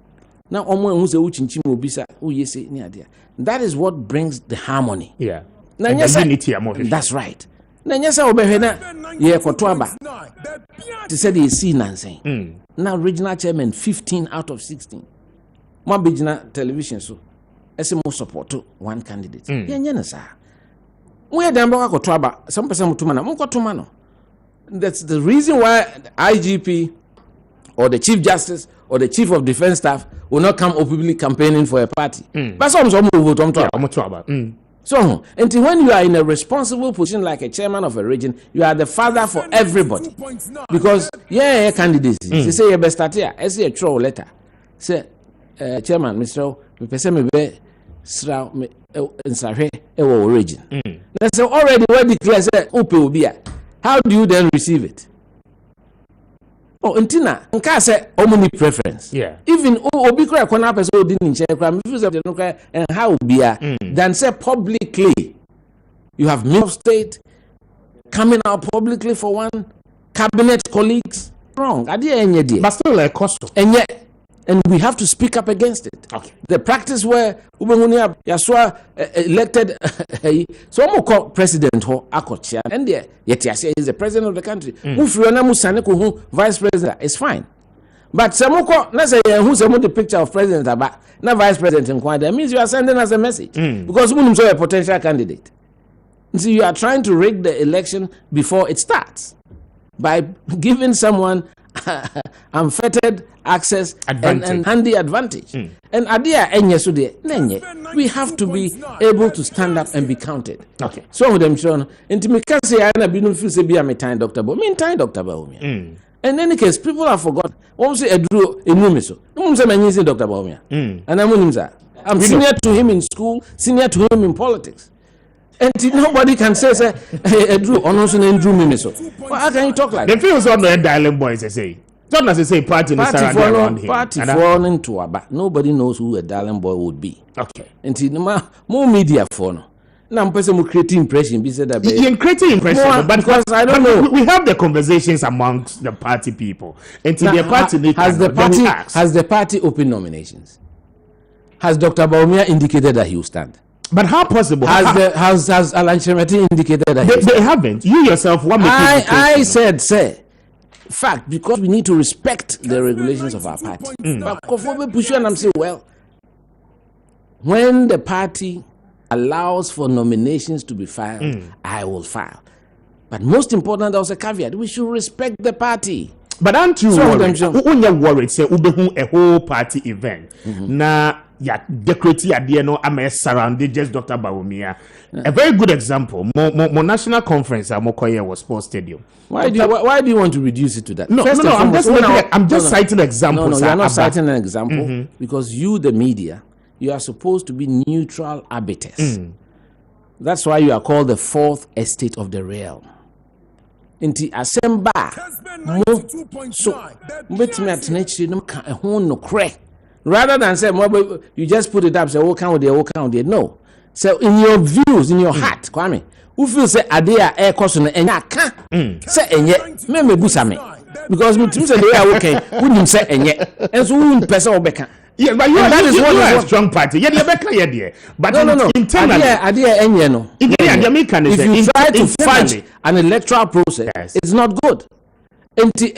Now, that is what brings the harmony. Yeah. Now, yes, that's right. Now, yes, to say they see Nancy. Now, regional chairman 15 out of 16. One regional television so. More support to one candidate. That's the reason why the IGP or the Chief Justice or the Chief of Defense Staff will not come openly campaigning for a party. But some vote on So, until when you are in a responsible position like a chairman of a region, you are the father for everybody. Because candidates. They say you best start here. I see a troll letter. Say, Chairman, Mr. Me Sra me region. So already when declare say how do you then receive it? Untina nka say omuni preference. Even obi kra kwana person odi ni nche kra me feel and how bia than say publicly. You have Minister of State coming out publicly for one, cabinet colleagues. Wrong. But still like cost. And we have to speak up against it. Okay. The practice where Yaswa elected so I'm call president ho akochia and there yet is the president of the country. Vice president is fine. But Samoko na say who the picture of president about na vice president in that means you are sending us a message because we a potential candidate. So you are trying to rig the election before it starts by giving someone unfettered access and handy advantage. And we have to be able to stand up and be counted. Okay. Some of them shown into me can say I been feel say be a time Dr. Bo. Mean time Dr. Bo. In any case, people have forgotten. One say Edru Enumiso. No say my Dr. Bo. And I'm senior to him in school, senior to him in politics. And nobody can say, Drew, or no, Drew Mimiso. Well, how can you talk like that? The feels on the dialing boys, they say. Don't necessarily party around him. Party falling into a back. Nobody knows who a darling boy would be. Okay. And more media for no. Now, I'm person creating impression. Be said that you're creating impression, but because I don't know. We have the conversations amongst the party people. And to the party, has the party open nominations? Has Dr. Baumia indicated that he will stand? But how possible? Has Alan Chemeti indicated that they haven't? You yourself, what I said, say, fact, because we need to respect the regulations of our party. But Kofobe push and I'm saying, well, when the party allows for nominations to be filed, I will file. But most important, there was a caveat: we should respect the party. But aren't you worried? When you're worried, say a whole party event. Now, decorate idea no am surrounded just Dr. Baumia. A very good example. More national conference at Mokoye was sports stadium. Why do you want to reduce it to that? No, I'm just citing examples. No, you're not citing an example because you, the media, you are supposed to be neutral arbiters. That's why you are called the fourth estate of the realm. Inti asemba so rather than say you just put it up, say what count there. No. So in your views, in your heart, Kwame, who feel say adea air question and ka say enye me busa me because me say they are okay wouldn't say enye and so who person obeka. Yeah, but you are a strong party. Yeah, but no. Internally, if you try to fight an electoral process, it's not good.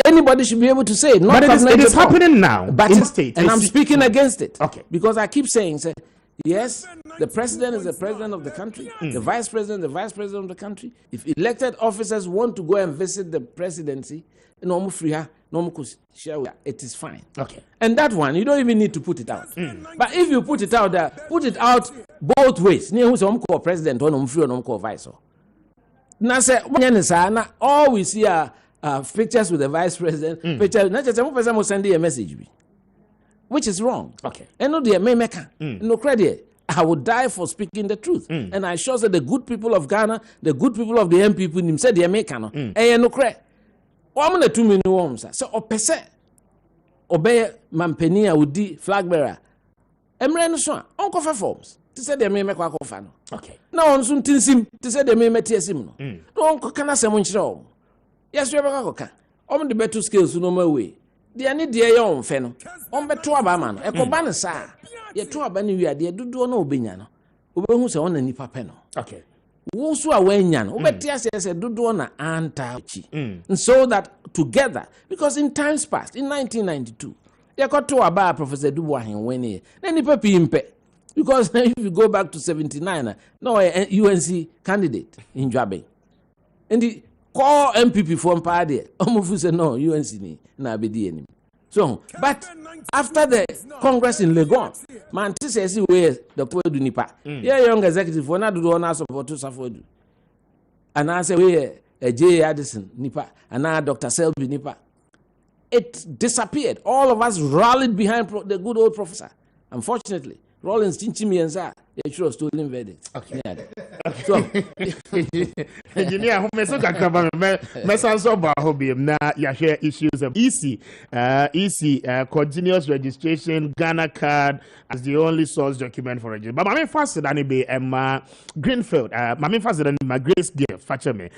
Anybody should be able to say it. But it is happening now. But in state, and I'm speaking against it. Okay. Because I keep saying, yes, the president is the president of the country, the vice president of the country. If elected officers want to go and visit the presidency, it is fine. Okay. And that one, you don't even need to put it out. But if you put it out there, put it out both ways. President or vice. Now, all we see are pictures with the vice president. Pictures, not just some person will send you a message, which is wrong. Okay. And no, dear, no credit. I would die for speaking the truth. And I sure that the good people of Ghana, the good people of the M people, said they make no. And no credit. I'm going to 2 million worms. So, opese, obey Mampenia would be flag bearer. Emre no so, uncle for forms. To say they may make a fan. Okay. Now on soon tinsim to say they may make TSM. Don't can I say much wrong? Yes, you have a coca. On the better skills, no more way. The any dear young feno. On bet to a man, a cobana sa. Yet to a banny, we are dear do no binyano. Who's on any papeno. Okay. Wosu awenyan obetia say dodo na antachi and so that together, because in times past in 1992 they got to about Professor Dubois when then the papi impe because if you go back to 79 no UNC candidate in Joabe and the call MPP from party omufu say no UNC ni na abedi enim. So, but after the Congress in Legon, man, this is where the poor do nipa. Yeah, young executive for not do honor support to Safodu. And I say, where J. Addison nipa, and now Dr. Selby nipa. It disappeared. All of us rallied behind the good old professor. Unfortunately, Rollins Chinchimi and Sa, they should have stolen verdict. Okay. So, engineer, who may so cover Messanso Bahobim na ya share issues of EC, continuous registration, Ghana card as the only source document for registration. But my faster than be Greenfield, my faster than my Grace Gift, fetch me.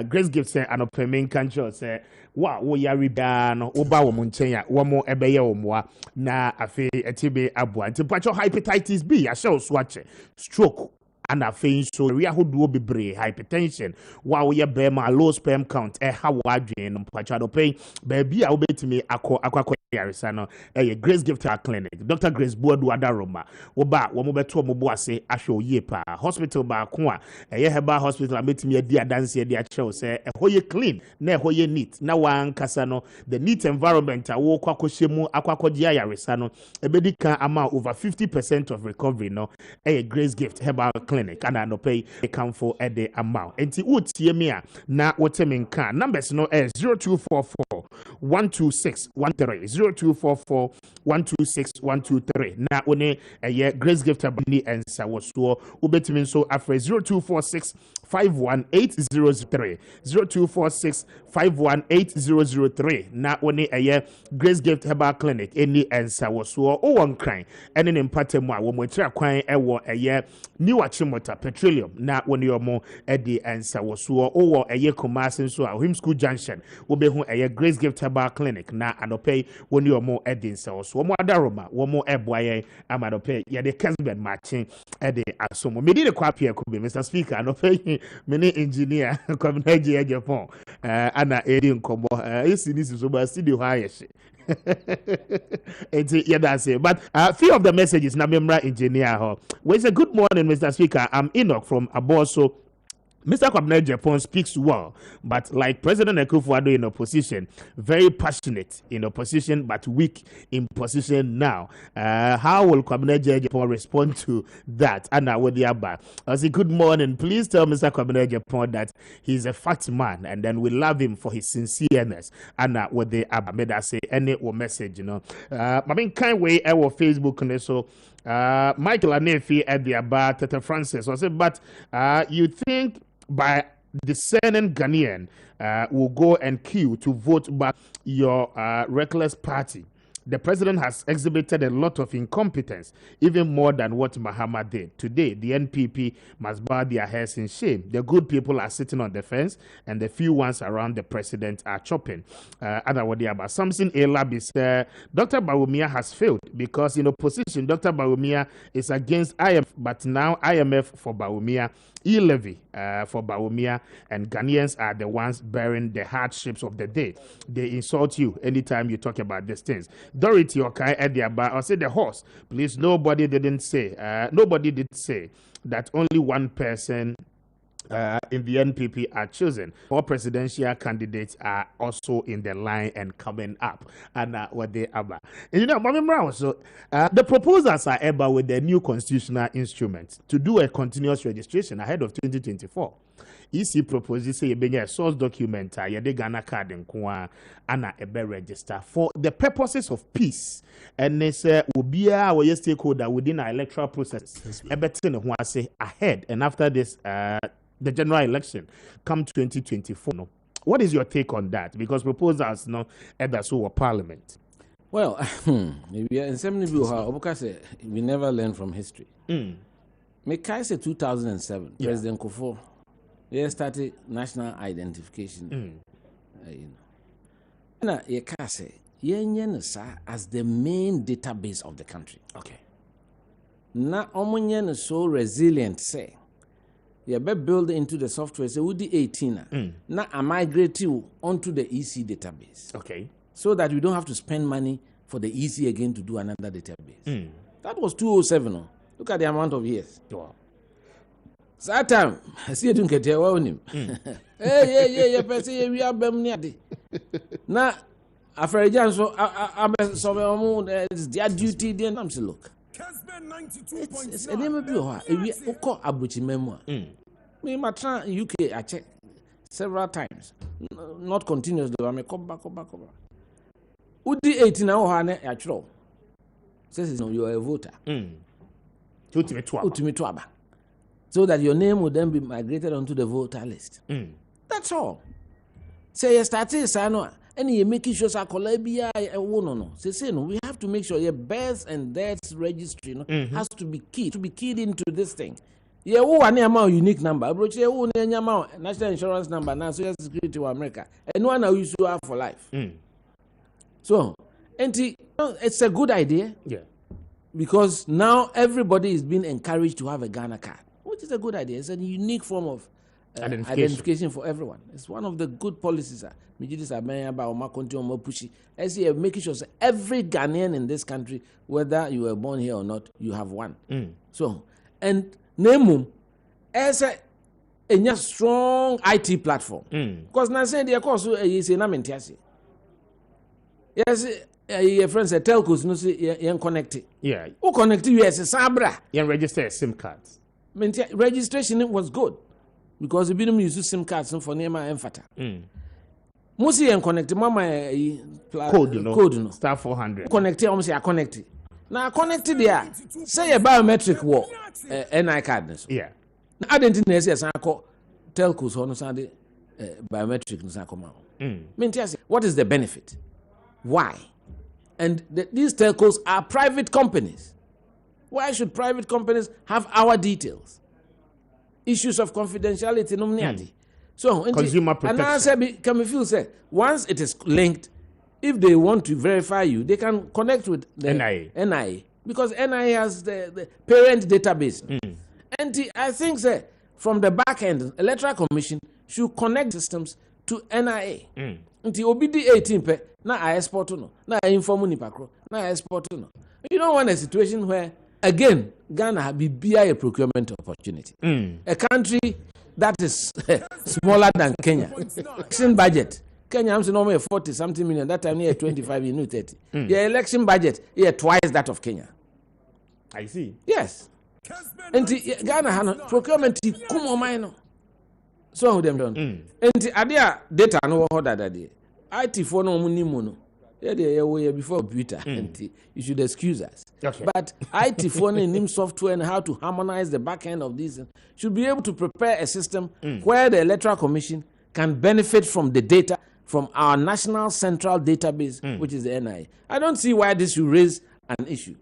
Grace Gift say an opening country say, wow, we are ribano, Oba Munchenya, one more ebeye omwa, na afe etibe abwa. Temperature hepatitis B, I shall swatch stroke. And a face so we are who do be brave hypertension while we are bema low sperm count how wide and pachado pay baby I'll bet me aqua yarisano a Grace Gift clinic Dr. Grace Boadu Adaroma oba womobeto moboase asho yepa hospital ba kwa heba hospital met me a dear dance dear show say a hoye clean na hoye neat na wan kasano the neat environment a wo kwakoshemu akwakodia yarisano ebedika ama over 50% of recovery no a Grace Gift heba clinic and I no pay account for a day amount. And would see me na what can numbers no 0244 12613 0244 126 123 na one Grace Gift abani ensa woso ubetimi nso afre 0246 51803 0246 51803 na one Grace Gift Herbal Clinic eni ensa woso o won kran ene ne mpatemu a wo mo tira kwan ewo New Achimota Petroleum na one yomo edi ensa woso o wo Kumasi nso a Him School Junction wo be hu Grace Gift Herbal Clinic na anope one yomo edi ensa woso mo adaroma wo mo eboaye amanope ye de Kessben Maakye edi asomo me di de Kwame Appiah Kubi Mr. Speaker anope mini engineer Kwame Japan ana edi nkomo isi ni so ba studio ha yeshi but few of the messages na memra engineer ho we say good morning Mr. Speaker, I'm Enoch from Aboso. Mr. Kwame Japan speaks well, but like President Akufo-Addo in opposition, very passionate in opposition, but weak in position now. How will Kwame Japan respond to that? Anna Wodiaba. I say, good morning. Please tell Mr. Kwame Japan that he's a fact man, and then we love him for his sincereness. Anna Wodiaba. Made I say any message, I mean, kind way our Facebook and so. Michael Anefi at the Aba, Tata Francis. I said, but you think by discerning Ghanaian will go and queue to vote back your reckless party? The president has exhibited a lot of incompetence, even more than what Mahama did. Today, the NPP must bow their heads in shame. The good people are sitting on the fence, and the few ones around the president are chopping. Something Elab is Dr. Bawumia has failed because in opposition, Dr. Bawumia is against IMF, but now IMF for Bawumia, e-levy for Bawumia, and Ghanaians are the ones bearing the hardships of the day. They insult you anytime you talk about these things. Dorothy Okai Ediaba, or say the horse. Please, nobody did say that only one person in the NPP are chosen. All presidential candidates are also in the line and coming up. And what they are. And also, the proposals are ever with the new constitutional instruments to do a continuous registration ahead of 2024. EC proposes say a source document the Ghana card and ana ebe register for the purposes of peace, and this will be our stakeholder within our electoral process ahead and after this the general election come 2024. No, what is your take on that? Because proposals either so or parliament. Well, in some we never learn from history. Maakye say 2007 President Kufuor started national identification. And as the main database of the country. Okay. Now, Omunyen is so resilient, say, you better build into the software, say, with the 18. Now, I migrate you onto the EC database. Okay. So that we don't have to spend money for the EC again to do another database. That was 2007. Look at the amount of years. Wow. So that time, I see you don't get your own. Hey, person, we are Bemniadi. Now, after Jan, so I'm their duty, then I'm saying, look. It's a name of you. We call Abuchi memoir. Me, my UK, I checked several times. Not continuously, I may come back. Udi 18 hours, actually. Says, you are a voter. Ultimate so that your name would then be migrated onto the voter list. That's all. Say you started Sanoa and you making sure Sakolabia no. Say no, we have to make sure your births and deaths registry has to be keyed into this thing. Yeah, amount unique number, but amount national insurance number, now Social Security to America, and one now you should have for life. So, it's a good idea. Yeah. Because now everybody is being encouraged to have a Ghana card, which is a good idea. It's a unique form of identification for everyone. It's one of the good policies. Making sure every Ghanaian in this country, whether you were born here or not, you have one. So, and Nemu as a strong IT platform. Because now saying the course is a name. Yes, your friends at telcos no say you connected. Yeah. Who connected you as a Sabra? You register SIM cards. Registration was good because we didn't use SIM cards for Nema and Fata. Musi and connect mama Code, you know. Code no. Star 400. Connect almost I connect. Now connected there. Say a biometric war NI card. Yeah. Now I didn't know say call telcos on Sunday biometric no come out. What is the benefit? Why? And these telcos are private companies. Why should private companies have our details? Issues of confidentiality, nominality. So, consumer protection. And I say, can we feel say once it is linked, if they want to verify you, they can connect with the NIA because NIA has the parent database. And I think say from the back end, Electoral Commission should connect systems to NIA. Until OBD 18 pe na I export no, na I inform nipa kro, na I export no. You don't want a situation where again Ghana be a procurement opportunity. A country that is smaller than Kenya. Election budget. Kenya has normally 40 something million. That time near 25 million, 30. The election budget is twice that of Kenya. I see. Yes. And Ghana has procurement kumo so them done. And adia data no order that day. IT for no money mono. Yeah, before computer. And you should excuse us. Okay. But IT for NIM software and how to harmonize the back end of this should be able to prepare a system where the Electoral Commission can benefit from the data from our national central database, which is the NIA. I don't see why this should raise an issue.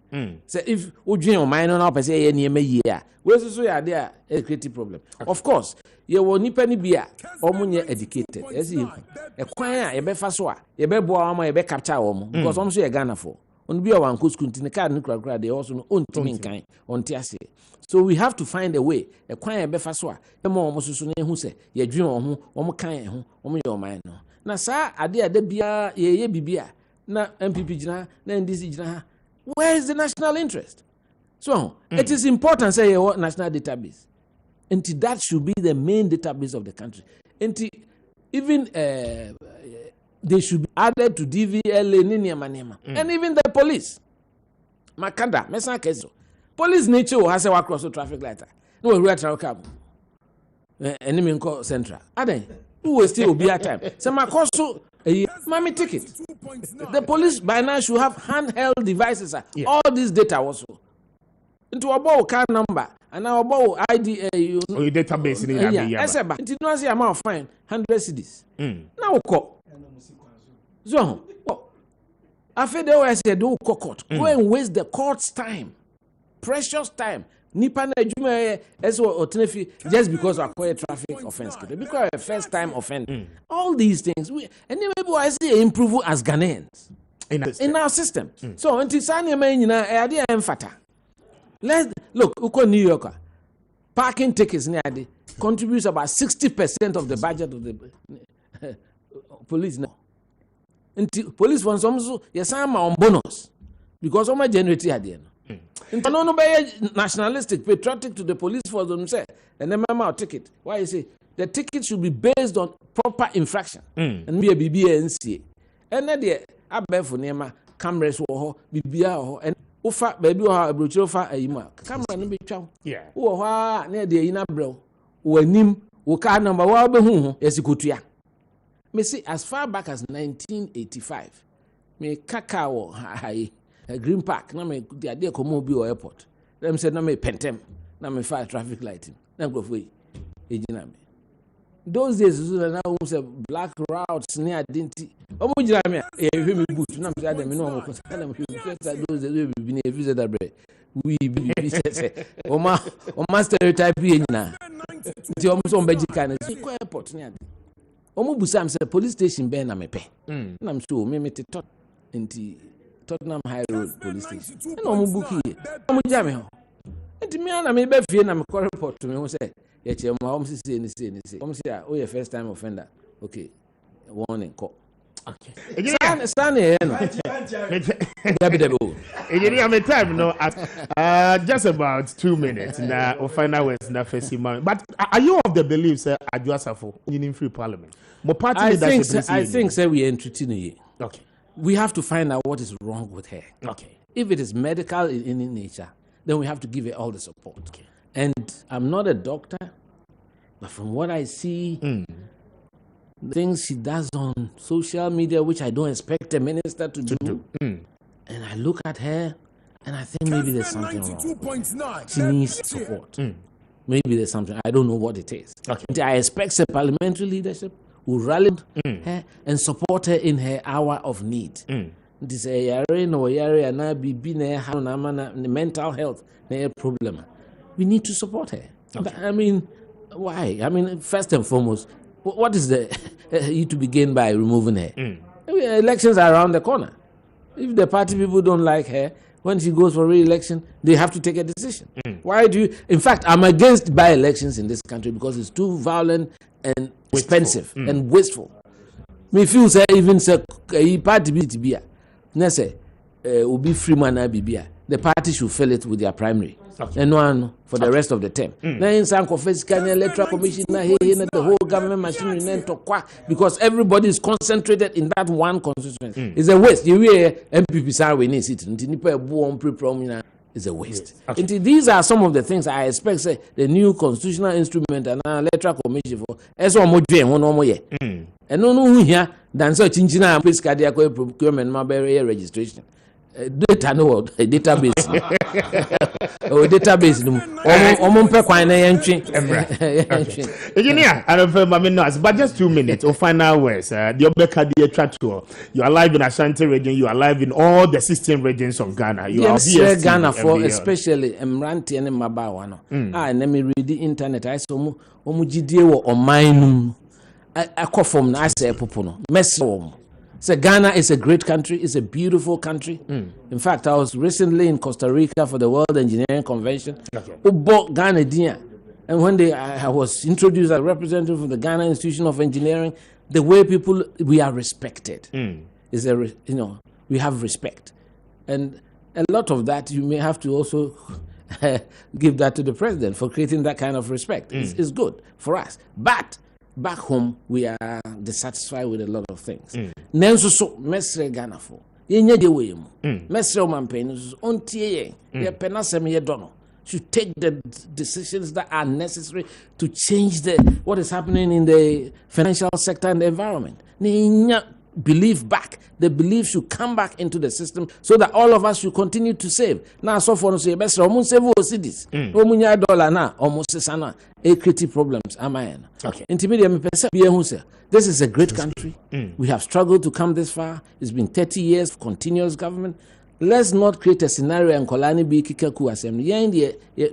So if Ujin minor now say year, where's also there a creative problem. Of course, you will need penny beer or munye educated. As if a choir, a be faswa, a be boa, a be capture because I'm sure Ghana for. On be one could continue card nuclear, they also know own teaming kind on Tiasi. So we have to find a way, a choir be faswa, a more Mosusune who say, ye dream on whom, kind, on your mind. Now, sir, I dare de bia, ye bibia, na MPP jina, na NDC jina. Where is the national interest? So it is important say what national database. And that should be the main database of the country. And even they should be added to DVLA, Manema, and even the police. Makanda, Mesa Kezo. Police nature has a walk across the traffic light. No, we are travel enemy call central. Are they? Who will still be at time? Some cost mommy ticket. The police by now should have handheld devices. All this data also. Into a bow car number and now about ID your database in the I said, but it was the amount of fine 100 cedis. Now call. So, I feel they always said, do court. Go and waste the court's time, precious time. Nipa na juma as well just because of a traffic offense, because a first time offender. All these things, maybe I say improve as Ghanaians in our system. So until Sanya Mayina, idea and fata. Let's look, Uko New Yorker parking tickets contributes about 60% of the budget of the police now. Until police want some yes, I'm on bonus because of my generate idea. No nationalistic, patriotic to the police force themselves, and then my ticket. Why you say the ticket should be based on proper infraction and be a BBNC. And then the above Nema cameras or BBR and Ufa baby or a brochure a mark. Camera no be chow. Yeah. Who near the inner bro, who nim, who car number one behoo, as you could ya. Me see as far back as 1985, me cacao high. A Green Park, na me the idea come be or airport. Them said na me pentem, na me fire traffic lighting. Na go for ejina me. Those days na say black routes near identity. Omo jina me e hwe me boot na me say dem no mo na me those days we be visit that bread. We be say o ma stereotype ejina. Nti omo so mbeji kan na airport near. Omo busam say police station be na me pe. Na me so me te tot nti Tottenham High Road Police Station. And I'm booking it. I'm jamming. And to me, I'm a bit fear. I'm a report to me. Who say, "Yes, my home say. Come see, oh, your first time offender. Okay, warning call." Okay. Stand here. I'm a time no. Just about 2 minutes. Now, we'll find out what's not facing man. But are you of the belief, sir? Adjusafo in free parliament. I think, sir, we are entertaining it. Okay. We have to find out what is wrong with her. Okay. If it is medical in any nature, then we have to give her all the support. Okay. And I'm not a doctor, but from what I see, things she does on social media, which I don't expect a minister to do. And I look at her and I think maybe there's something wrong. She needs support. Maybe there's something. I don't know what it is. Okay. I expect the parliamentary leadership will rally her and support her in her hour of need. This mental health problem. We need to support her. Okay. I mean, why? I mean, first and foremost, what is the you to begin by removing her? Elections are around the corner. If the party people don't like her, when she goes for re-election, they have to take a decision. Why do you? In fact, I'm against by-elections in this country because it's too violent and expensive and wasteful. Me feel say even say party be say Obi Freeman Bibia, the party should fill it with their primary. And one for the rest of the term. Now in San Confession Electoral Commission, the whole government machinery because everybody is concentrated in that one constituency. It's a waste. You hear MPP we need it. It's a waste. These are some of the things I expect. Say the new constitutional instrument and electoral commission for. And no here than such chinchina procurement registration. Data no database or database engineer, I don't know, but just 2 minutes or final words. The Obeka tour. You are live in Ashanti region. You are live in all the 16 regions of Ghana. You are here Ghana for especially Mranti and Mabawano. And let me read the internet. I saw Omujidie or mine. I call from Nasa Popono. Mesom. So Ghana is a great country. It's a beautiful country. In fact, I was recently in Costa Rica for the World Engineering Convention. Ghana Dia. And when I was introduced as a representative of the Ghana Institution of Engineering, the way we are respected. Is we have respect. And a lot of that you may have to also give that to the president for creating that kind of respect. It's good for us. But back home, we are dissatisfied with a lot of things. Nenso so mesre Ghana for. Yenye de way mu. Mesre o mampeni so ontie ye penasem ye dono. Should take the decisions that are necessary to change what is happening in the financial sector and the environment. Belief back. The belief should come back into the system so that all of us should continue to save. Now, so for say best almost save cities. $1 now, almost sana. Creative problems. Am I? Okay. This is a great country. We have struggled to come this far. It's been 30 years of continuous government. Let's not create a scenario and Kolani be Kikaku assembly.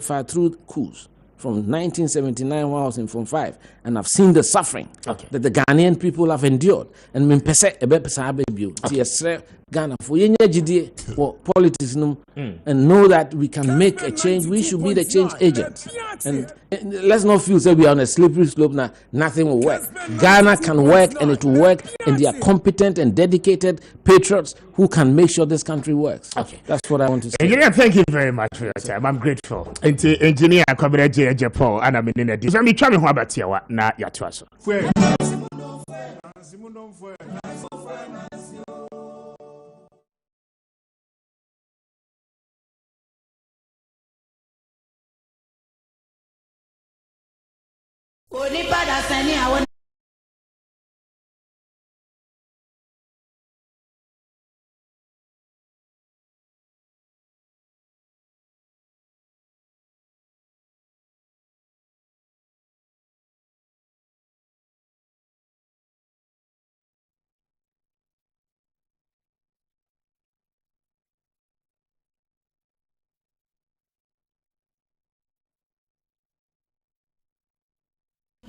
Far through coups. From 1979 when I was in Form 5, and I've seen the suffering that the Ghanaian people have endured. And Ghana for politics and know that we can make a change. We should be the change agents. And let's not feel that we are on a slippery slope now. Nothing will work. Ghana can work, and it will work. And they are competent and dedicated patriots who can make sure this country works. Okay, that's what I want to say. Engineer, thank you very much for your time. I'm grateful. Engineer, Kwame Japan, and I'm in a I'm trying to about you na yatwaso.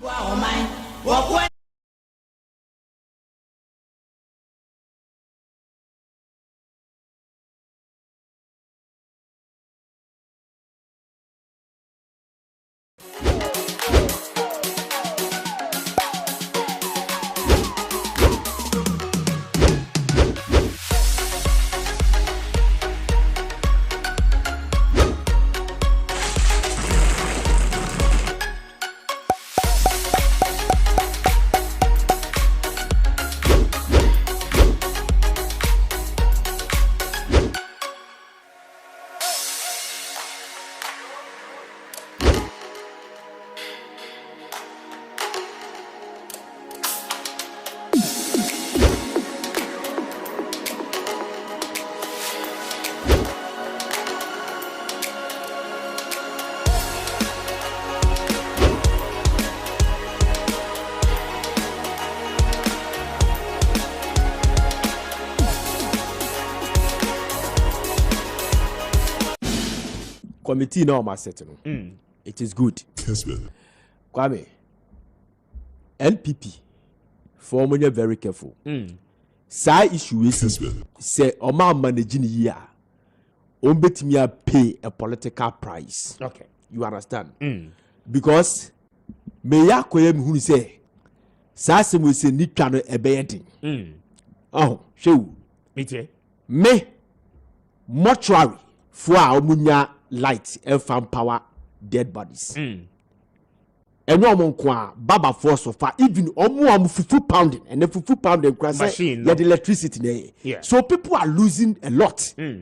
Wow, man. What? committee now must set no. It is good. Kessben. Kwame, NPP for when you're very careful. Side issue is Kessben. say Oma managing year. Ombetimi pay a political price. Okay. You understand? Because me ya koyem who say Sase we say ni twa no ebeyedin. Oh, shew. Me mortuary for a omunya light and fan power dead bodies. Eno omon kwa baba force so far even omu fufu pounding and the fufu pounding crash machine the electricity there. Yeah. So people are losing a lot.